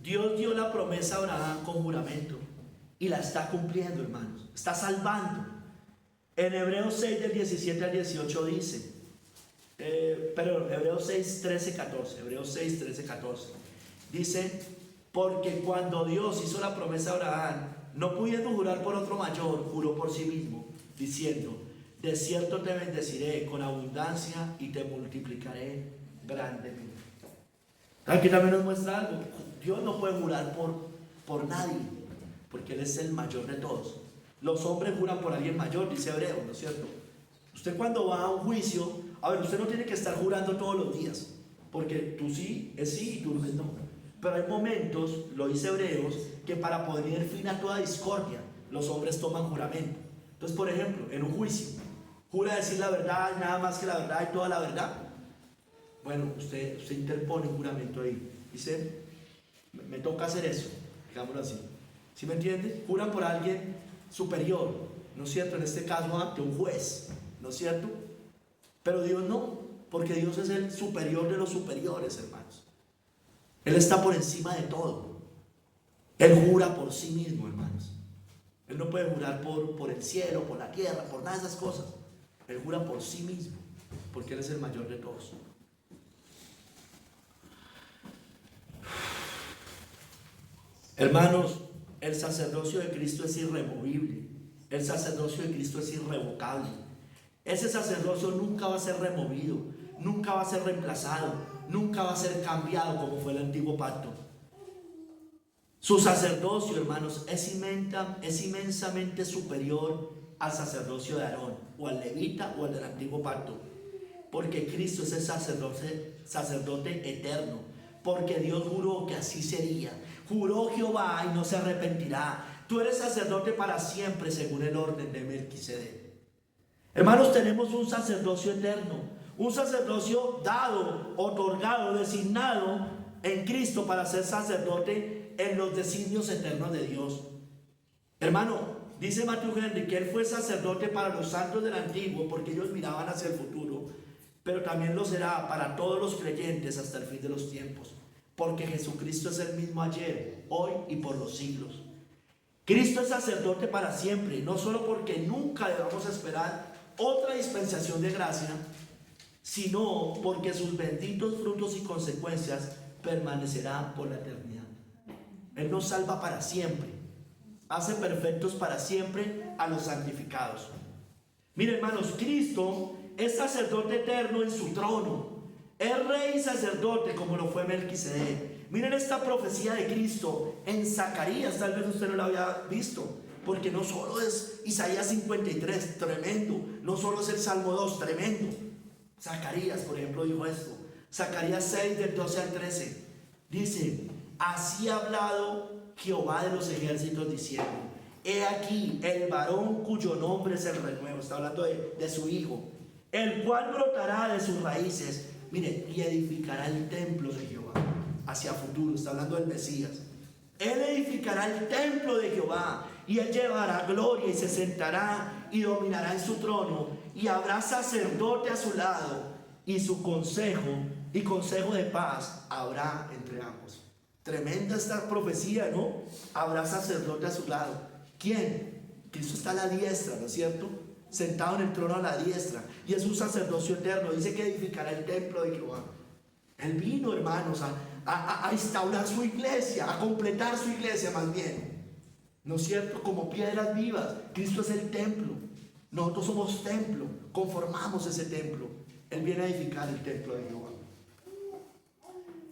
Dios dio la promesa a Abraham con juramento y la está cumpliendo, hermanos, está salvando. En Hebreos 6 del 17 al 18 dice, Hebreos 6, 13, 14, Hebreos 6, 13, 14, dice, porque cuando Dios hizo la promesa a Abraham, no pudiendo jurar por otro mayor, juró por sí mismo, diciendo, de cierto te bendeciré con abundancia y te multiplicaré grandemente. Aquí también nos muestra algo. Dios no puede jurar por nadie, porque Él es el mayor de todos. Los hombres juran por alguien mayor, dice Hebreo, ¿no es cierto? Usted cuando va a un juicio, a ver, usted no tiene que estar jurando todos los días, porque tú sí es sí y tú no es no. Pero hay momentos, lo dice Hebreos, que para poner fin a toda discordia, los hombres toman juramento. Entonces, por ejemplo, en un juicio, jura decir la verdad, nada más que la verdad y toda la verdad. Bueno, usted interpone un juramento ahí. Dice, me toca hacer eso, digámoslo así. ¿Sí me entiende? Juran por alguien superior, ¿no es cierto? En este caso ante un juez, ¿no es cierto? Pero Dios no, porque Dios es el superior de los superiores, hermanos. Él está por encima de todo. Él jura por sí mismo, hermanos. Él no puede jurar por el cielo, por la tierra, por nada de esas cosas. Él jura por sí mismo, porque Él es el mayor de todos. Hermanos, el sacerdocio de Cristo es irremovible. El sacerdocio de Cristo es irrevocable. Ese sacerdocio nunca va a ser removido, nunca va a ser reemplazado, nunca va a ser cambiado como fue el antiguo pacto. Su sacerdocio, hermanos, es inmensamente superior al sacerdocio de Aarón, o al levita, o al del antiguo pacto. Porque Cristo es el sacerdote eterno. Porque Dios juró que así sería. Juró Jehová y no se arrepentirá. Tú eres sacerdote para siempre según el orden de Melquisedec. Hermanos, tenemos un sacerdocio eterno. Un sacerdocio dado, otorgado, designado en Cristo para ser sacerdote en los designios eternos de Dios. Hermano, dice Matthew Henry que Él fue sacerdote para los santos del antiguo porque ellos miraban hacia el futuro, pero también lo será para todos los creyentes hasta el fin de los tiempos, porque Jesucristo es el mismo ayer, hoy y por los siglos. Cristo es sacerdote para siempre, no solo porque nunca debamos esperar otra dispensación de gracia, sino porque sus benditos frutos y consecuencias permanecerán por la eternidad. Él nos salva para siempre, hace perfectos para siempre a los santificados. Miren, hermanos, Cristo es sacerdote eterno en su trono, es rey y sacerdote como lo fue Melquisedec. Miren esta profecía de Cristo en Zacarías, tal vez usted no la había visto, porque no solo es Isaías 53, tremendo, no solo es el Salmo 2, tremendo. Zacarías, por ejemplo, dijo esto. Zacarías 6, del 12 al 13, dice, así ha hablado Jehová de los ejércitos diciendo, he aquí el varón cuyo nombre es el renuevo, está hablando de su hijo, el cual brotará de sus raíces, mire, y edificará el templo de Jehová. Hacia futuro, está hablando del Mesías. Él edificará el templo de Jehová y él llevará gloria y se sentará y dominará en su trono, y habrá sacerdote a su lado, y su consejo y consejo de paz habrá entre ambos. Tremenda esta profecía, ¿no? Habrá sacerdote a su lado. ¿Quién? Cristo está a la diestra, ¿no es cierto? Sentado en el trono a la diestra, y es un sacerdocio eterno. Dice que edificará el templo de Jehová. Él vino, hermanos, a instaurar su iglesia, a completar su iglesia más bien, ¿no es cierto? Como piedras vivas. Cristo es el templo, nosotros somos templo, conformamos ese templo. Él viene a edificar el templo de Jehová.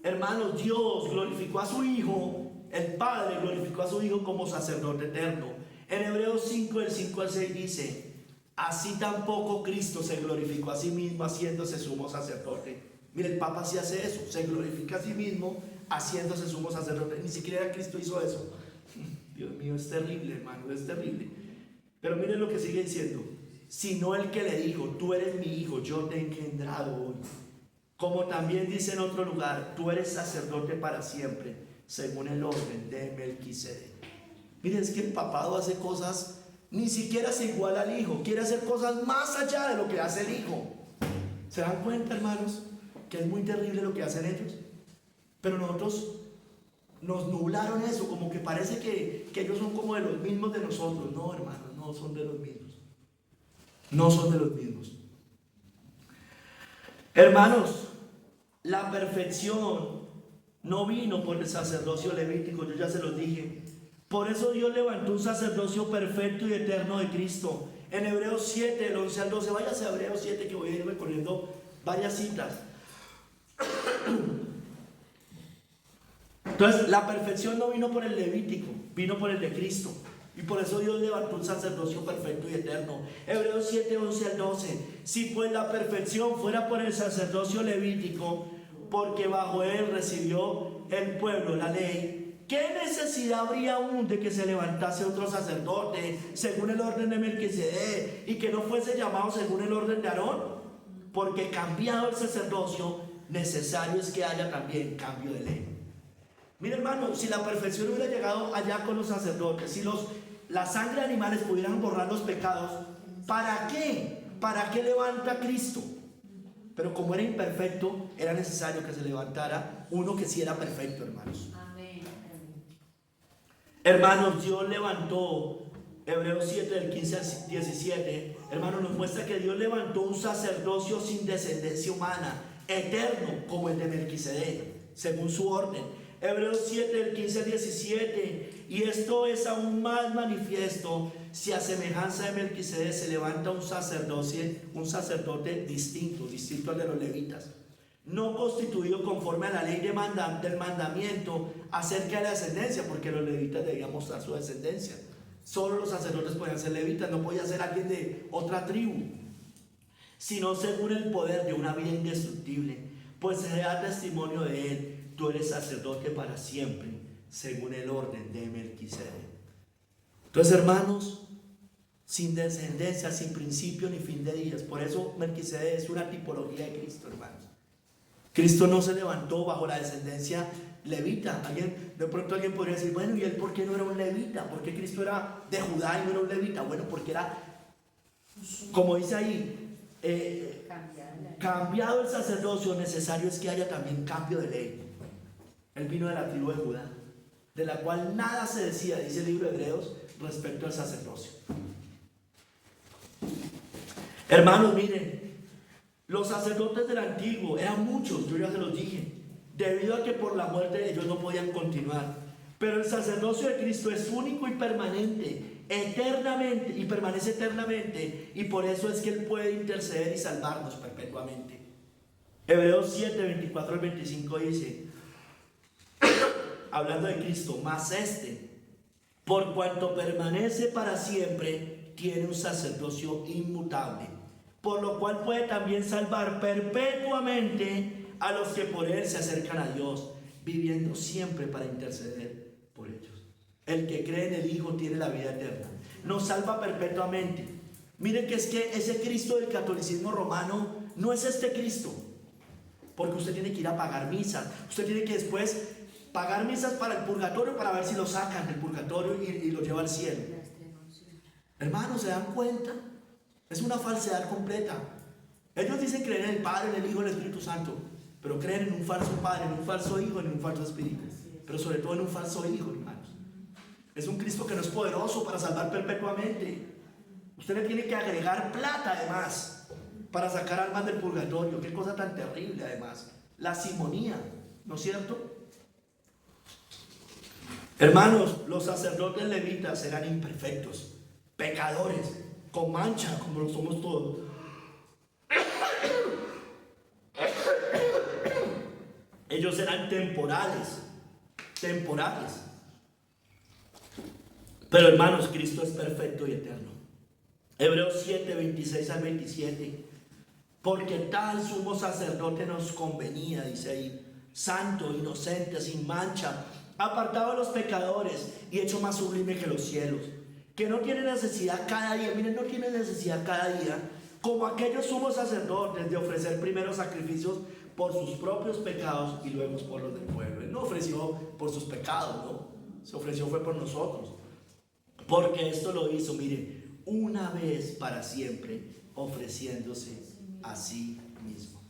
Hermanos, Dios glorificó a su Hijo, el Padre glorificó a su Hijo como sacerdote eterno. En Hebreos 5, del 5 al 6 dice: así tampoco Cristo se glorificó a sí mismo haciéndose sumo sacerdote. Mire, el Papa sí hace eso, se glorifica a sí mismo haciéndose sumo sacerdote. Ni siquiera Cristo hizo eso. Dios mío, es terrible, hermano, es terrible. Pero miren lo que sigue diciendo: sino el que le dijo, tú eres mi hijo, yo te he engendrado hoy. Como también dice en otro lugar, tú eres sacerdote para siempre, según el orden de Melquisedec. Miren, es que el papado hace cosas, ni siquiera se iguala al hijo, quiere hacer cosas más allá de lo que hace el hijo. ¿Se dan cuenta, hermanos, que es muy terrible lo que hacen ellos? Pero nosotros nos nublaron eso, como que parece que ellos son como de los mismos de nosotros. No, hermanos, no son de los mismos. No son de los mismos. Hermanos, la perfección no vino por el sacerdocio levítico, yo ya se los dije. Por eso Dios levantó un sacerdocio perfecto y eterno de Cristo. En Hebreos 7, del 11 al 12, váyase a Hebreos 7 que voy a ir recorriendo varias citas. Entonces, la perfección no vino por el levítico, vino por el de Cristo. Y por eso Dios levantó un sacerdocio perfecto y eterno. Hebreos 7, 11 al 12. Si pues la perfección fuera por el sacerdocio levítico, porque bajo él recibió el pueblo la ley, ¿qué necesidad habría aún de que se levantase otro sacerdote según el orden de Melquisedec y que no fuese llamado según el orden de Aarón? Porque cambiado el sacerdocio, necesario es que haya también cambio de ley. Mira, hermano, si la perfección hubiera llegado allá con los sacerdotes, si la sangre de animales pudieran borrar los pecados, ¿para qué? ¿Para qué levanta Cristo? Pero como era imperfecto, era necesario que se levantara uno que sí era perfecto, hermanos. Amén. Hermanos, Dios levantó, Hebreos 7, del 15 al 17, hermanos, nos muestra que Dios levantó un sacerdocio sin descendencia humana, eterno, como el de Melquisedec, según su orden. Hebreos 7, del 15 al 17, y esto es aún más manifiesto si a semejanza de Melquisedec se levanta un sacerdote distinto al de los levitas, no constituido conforme a la ley del mandamiento acerca de la descendencia, porque los levitas debían mostrar su descendencia. Solo los sacerdotes podían ser levitas, no podía ser alguien de otra tribu, sino según el poder de una vida indestructible, pues se da testimonio de él: tú eres sacerdote para siempre, según el orden de Melquisedec. Entonces, hermanos, sin descendencia, sin principio ni fin de días. Por eso Melquisedec es una tipología de Cristo, hermanos. Cristo no se levantó bajo la descendencia levita. De pronto alguien podría decir, bueno, ¿y él por qué no era un levita? ¿Por qué Cristo era de Judá y no era un levita? Bueno, porque era, como dice ahí, cambiado el sacerdocio, necesario es que haya también cambio de ley. Él vino de la tribu de Judá, de la cual nada se decía, dice el libro de Hebreos, respecto al sacerdocio. Hermanos, miren, los sacerdotes del antiguo eran muchos, yo ya se los dije, debido a que por la muerte de ellos no podían continuar. Pero el sacerdocio de Cristo es único y permanente, eternamente, y permanece eternamente, y por eso es que Él puede interceder y salvarnos perpetuamente. Hebreos 7, 24 al 25 dice, hablando de Cristo, mas por cuanto permanece para siempre, tiene un sacerdocio inmutable, por lo cual puede también salvar perpetuamente a los que por él se acercan a Dios, viviendo siempre para interceder por ellos. El que cree en el Hijo tiene la vida eterna, nos salva perpetuamente. Miren que es que ese Cristo del catolicismo romano no es este Cristo, porque usted tiene que ir a pagar misas, usted tiene que después pagar misas para el purgatorio para ver si lo sacan del purgatorio y lo lleva al cielo. Hermanos, ¿se dan cuenta? Es una falsedad completa. Ellos dicen creer en el Padre, en el Hijo y en el Espíritu Santo, pero creen en un falso Padre, en un falso Hijo, en un falso Espíritu, pero sobre todo en un falso Hijo, hermanos. Es un Cristo que no es poderoso para salvar perpetuamente. Usted le tiene que agregar plata además para sacar almas del purgatorio. Qué cosa tan terrible además. La simonía, ¿no es cierto? Hermanos, los sacerdotes levitas eran imperfectos, pecadores, con mancha, como lo somos todos. Ellos eran temporales. Pero hermanos, Cristo es perfecto y eterno. Hebreos 7, 26 al 27. Porque tal sumo sacerdote nos convenía, dice ahí, santo, inocente, sin mancha, apartado de los pecadores y hecho más sublime que los cielos, que no tiene necesidad cada día, miren, no tiene necesidad cada día, como aquellos sumos sacerdotes, de ofrecer primero sacrificios por sus propios pecados y luego por los del pueblo. Él no ofreció por sus pecados, no, se ofreció fue por nosotros, porque esto lo hizo, mire, una vez para siempre, ofreciéndose a sí mismo.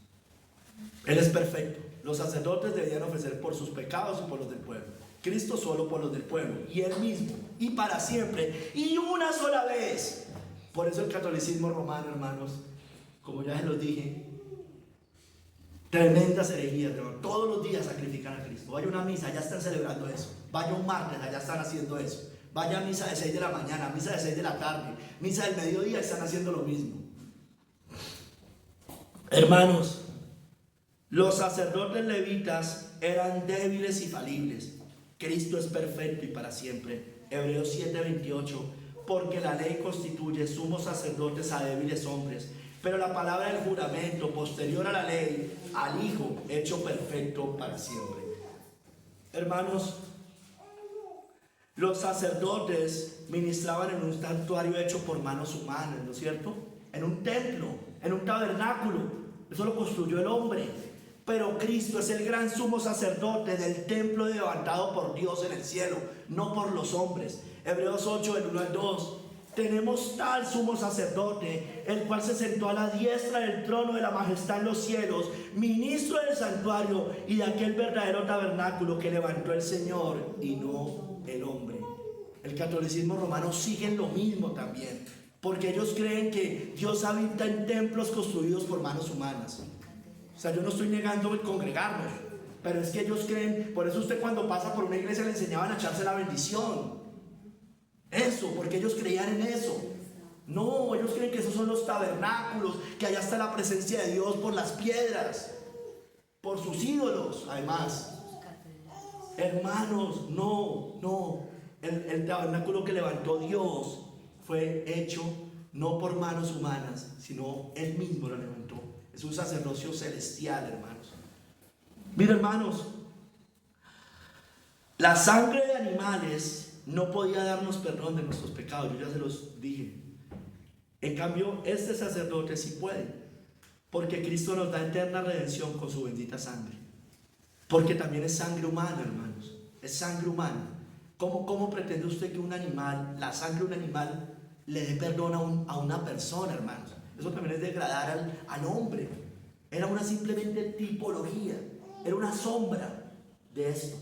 Él es perfecto. Los sacerdotes debían ofrecer por sus pecados y por los del pueblo. Cristo solo por los del pueblo, y Él mismo, y para siempre, y una sola vez. Por eso el catolicismo romano, hermanos, como ya se los dije, tremendas herejías, hermanos. Todos los días sacrifican a Cristo. Vaya a una misa, ya están celebrando eso. Vaya un martes, allá están haciendo eso. Vaya a misa de 6 de la mañana, misa de 6 de la tarde, misa del mediodía, están haciendo lo mismo. Hermanos, los sacerdotes levitas eran débiles y falibles. Cristo es perfecto y para siempre. Hebreos 7:28. Porque la ley constituye sumos sacerdotes a débiles hombres, pero la palabra del juramento posterior a la ley, al Hijo hecho perfecto para siempre. Hermanos, los sacerdotes ministraban en un santuario hecho por manos humanas, ¿no es cierto? En un templo, en un tabernáculo. Eso lo construyó el hombre. Pero Cristo es el gran sumo sacerdote del templo levantado por Dios en el cielo, no por los hombres. Hebreos 8, del 1 al 2. Tenemos tal sumo sacerdote, el cual se sentó a la diestra del trono de la majestad en los cielos, ministro del santuario y de aquel verdadero tabernáculo que levantó el Señor y no el hombre. El catolicismo romano sigue en lo mismo también, porque ellos creen que Dios habita en templos construidos por manos humanas. O sea, yo no estoy negando el congregarnos, pero es que ellos creen, por eso usted cuando pasa por una iglesia le enseñaban a echarse la bendición. Eso, porque ellos creían en eso. No, ellos creen que esos son los tabernáculos, que allá está la presencia de Dios por las piedras, por sus ídolos, además. Hermanos, no. El tabernáculo que levantó Dios fue hecho no por manos humanas, sino Él mismo lo levantó. Es un sacerdocio celestial, hermanos. Mira, hermanos, la sangre de animales no podía darnos perdón de nuestros pecados, yo ya se los dije. En cambio, este sacerdote sí puede, porque Cristo nos da eterna redención con su bendita sangre. Porque también es sangre humana, hermanos, es sangre humana. ¿Cómo pretende usted que un animal, la sangre de un animal, le dé perdón a una persona, hermanos? Eso también es degradar al hombre. Era una simplemente tipología, era una sombra de esto.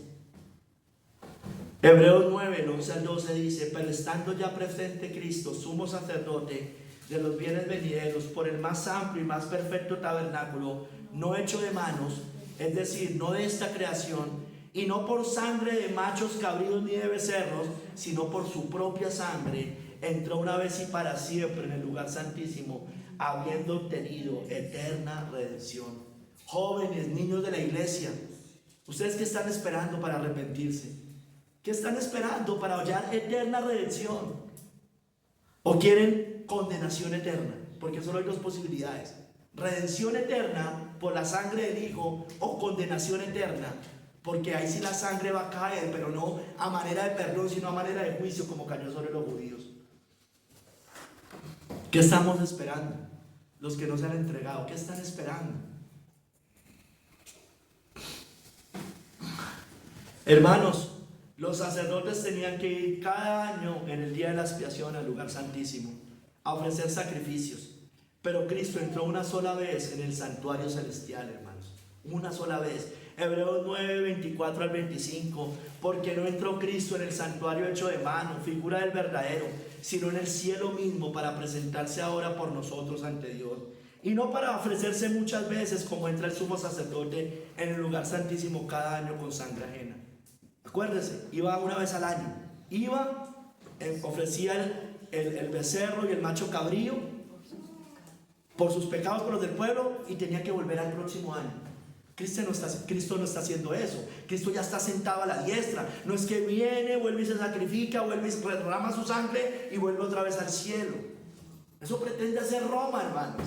Hebreos 9, el 11 al 12 dice: pero estando ya presente Cristo, sumo sacerdote de los bienes venideros, por el más amplio y más perfecto tabernáculo, no hecho de manos, es decir, no de esta creación, y no por sangre de machos cabríos ni de becerros, sino por su propia sangre, entró una vez y para siempre en el lugar santísimo, habiendo obtenido eterna redención. Jóvenes, niños de la iglesia, ¿ustedes qué están esperando para arrepentirse? ¿Qué están esperando para hallar eterna redención? ¿O quieren condenación eterna? Porque solo hay dos posibilidades: redención eterna por la sangre del Hijo, o condenación eterna, porque ahí sí la sangre va a caer, pero no a manera de perdón, sino a manera de juicio, como cayó sobre los judíos. ¿Qué estamos esperando? Los que no se han entregado, ¿qué están esperando? Hermanos, Los sacerdotes tenían que ir cada año en el día de la expiación al lugar santísimo a ofrecer sacrificios. Pero Cristo entró una sola vez en el santuario celestial, hermanos. Una sola vez. Hebreos 9, 24 al 25. Porque no entró Cristo en el santuario hecho de mano, figura del verdadero, sino en el cielo mismo, para presentarse ahora por nosotros ante Dios. Y no para ofrecerse muchas veces como entra el sumo sacerdote en el lugar santísimo cada año con sangre ajena. Acuérdese, iba una vez al año. Iba, ofrecía el becerro y el macho cabrío por sus pecados, por los del pueblo, y tenía que volver al próximo año. Cristo no está haciendo eso. Cristo ya está sentado a la diestra. No es que viene, vuelve y se sacrifica, vuelve y derrama su sangre y vuelve otra vez al cielo. Eso pretende hacer Roma, hermanos,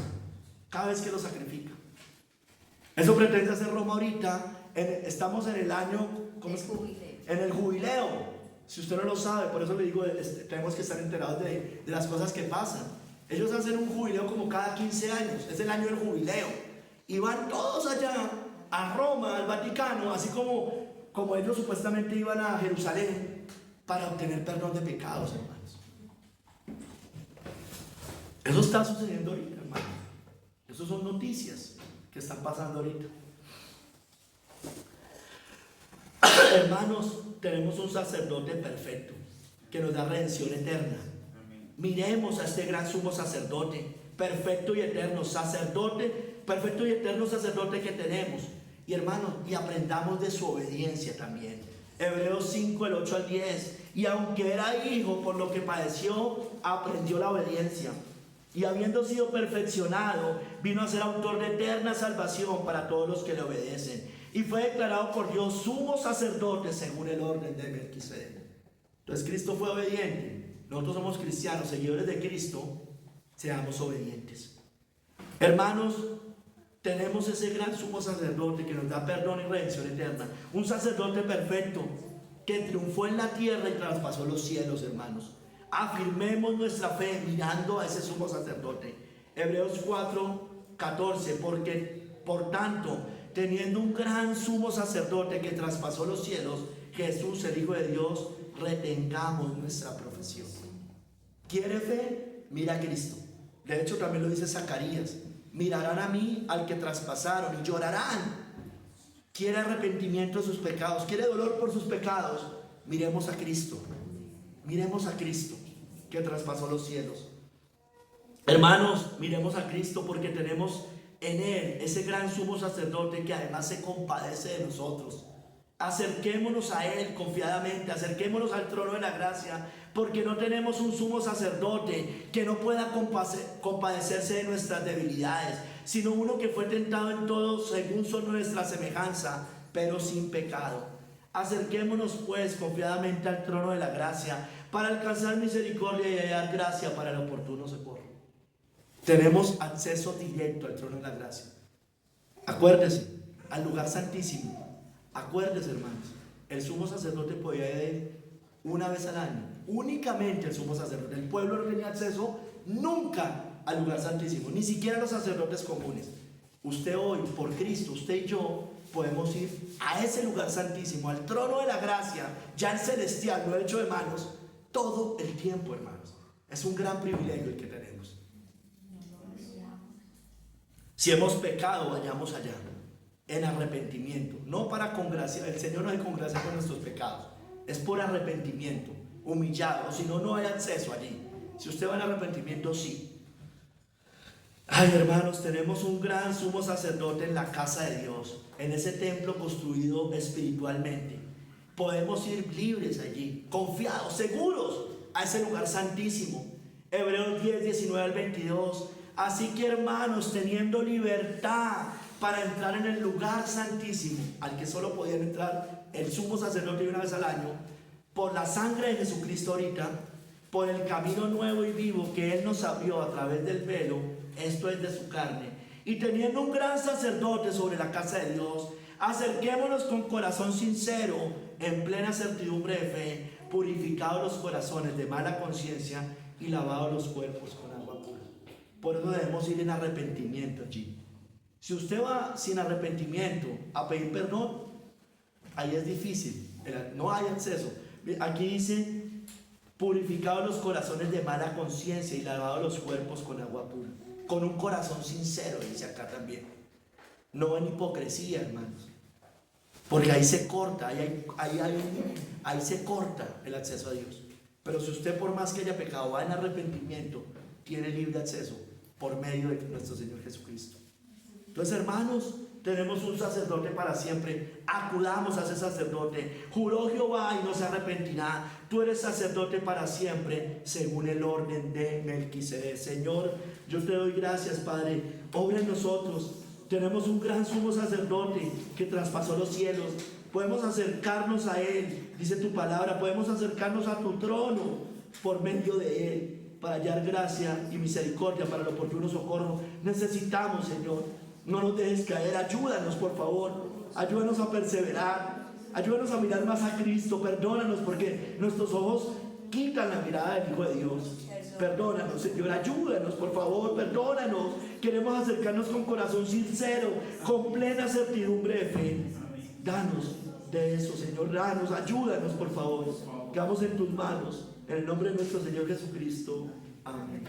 cada vez que lo sacrifica. Eso pretende hacer Roma ahorita. Estamos en el año, en el jubileo. Si usted no lo sabe, por eso le digo, tenemos que estar enterados de las cosas que pasan. Ellos hacen un jubileo como cada 15 años. Es el año del jubileo. Y van todos allá a Roma, al Vaticano, así como ellos supuestamente iban a Jerusalén para obtener perdón de pecados, hermanos. Eso está sucediendo ahorita, hermanos. Eso son noticias que están pasando ahorita. Hermanos, tenemos un sacerdote perfecto que nos da redención eterna. Miremos a este gran sumo sacerdote, perfecto y eterno sacerdote, perfecto y eterno sacerdote que tenemos. Y hermanos, y aprendamos de su obediencia también. Hebreos 5, el 8 al 10. Y aunque era hijo, por lo que padeció, aprendió la obediencia. Y habiendo sido perfeccionado, vino a ser autor de eterna salvación para todos los que le obedecen. Y fue declarado por Dios sumo sacerdote según el orden de Melquisedec. Entonces Cristo fue obediente. Nosotros somos cristianos, seguidores de Cristo, seamos obedientes. Hermanos, tenemos ese gran sumo sacerdote que nos da perdón y redención eterna. Un sacerdote perfecto que triunfó en la tierra y traspasó los cielos, hermanos. Afirmemos nuestra fe mirando a ese sumo sacerdote. Hebreos 4, 14. Porque, por tanto, teniendo un gran sumo sacerdote que traspasó los cielos, Jesús, el Hijo de Dios, retengamos nuestra profesión. ¿Quiere fe? Mira a Cristo. De hecho, también lo dice Zacarías. Mirarán a mí al que traspasaron y llorarán. Quiere arrepentimiento de sus pecados, quiere dolor por sus pecados. Miremos a Cristo. Miremos a Cristo que traspasó los cielos. Hermanos, miremos a Cristo porque tenemos en Él ese gran sumo sacerdote que además se compadece de nosotros. Acerquémonos a Él confiadamente, acerquémonos al trono de la gracia, porque no tenemos un sumo sacerdote que no pueda compadecerse de nuestras debilidades, sino uno que fue tentado en todo según son nuestra semejanza, pero sin pecado. Acerquémonos pues confiadamente al trono de la gracia, para alcanzar misericordia y hallar gracia para el oportuno socorro. Tenemos acceso directo al trono de la gracia. Acuérdese, al lugar santísimo. Acuérdese, hermanos, el sumo sacerdote podía ir una vez al año, únicamente el sumo sacerdote. El pueblo no tenía acceso nunca al lugar santísimo, ni siquiera los sacerdotes comunes. Usted hoy, por Cristo, usted y yo, podemos ir a ese lugar santísimo, al trono de la gracia, ya el celestial, no hecho de manos, todo el tiempo, hermanos. Es un gran privilegio el que tenemos. Si hemos pecado, vayamos allá en arrepentimiento, no para congraciar. El Señor no hay congracia con nuestros pecados, es por arrepentimiento, humillado. Si no, no hay acceso allí. Si usted va en arrepentimiento, sí. Ay, hermanos, tenemos un gran sumo sacerdote en la casa de Dios, en ese templo construido espiritualmente. Podemos ir libres allí, confiados, seguros a ese lugar santísimo. Hebreos 10, 19 al 22. Así que, hermanos, teniendo libertad para entrar en el lugar santísimo, al que solo podían entrar el sumo sacerdote una vez al año, por la sangre de Jesucristo ahorita, por el camino nuevo y vivo que Él nos abrió a través del velo, esto es de su carne, y teniendo un gran sacerdote sobre la casa de Dios, acerquémonos con corazón sincero, en plena certidumbre de fe, purificados los corazones de mala conciencia y lavados los cuerpos con agua pura. Por eso debemos ir en arrepentimiento allí. Si usted va sin arrepentimiento a pedir perdón, ahí es difícil, no hay acceso. Aquí dice, purificados los corazones de mala conciencia y lavados los cuerpos con agua pura. Con un corazón sincero, dice acá también. No en hipocresía, hermanos. Porque ahí se corta, ahí se corta el acceso a Dios. Pero si usted, por más que haya pecado, va en arrepentimiento, tiene libre acceso por medio de nuestro Señor Jesucristo. Entonces, hermanos, tenemos un sacerdote para siempre. Acudamos a ese sacerdote. Juró Jehová y no se arrepentirá. Tú eres sacerdote para siempre, según el orden de Melquisedec. Señor, yo te doy gracias, Padre. Obra en nosotros. Tenemos un gran sumo sacerdote que traspasó los cielos. Podemos acercarnos a Él, dice tu palabra. Podemos acercarnos a tu trono por medio de Él, para hallar gracia y misericordia para el oportuno socorro. Necesitamos, Señor, no nos dejes caer. Ayúdanos, por favor. Ayúdanos a perseverar. Ayúdanos a mirar más a Cristo. Perdónanos porque nuestros ojos quitan la mirada del Hijo de Dios. Perdónanos, Señor, ayúdanos, por favor, perdónanos. Queremos acercarnos con corazón sincero, con plena certidumbre de fe. Danos de eso, Señor, danos, ayúdanos, por favor. Quedamos en tus manos, en el nombre de nuestro Señor Jesucristo. Amén.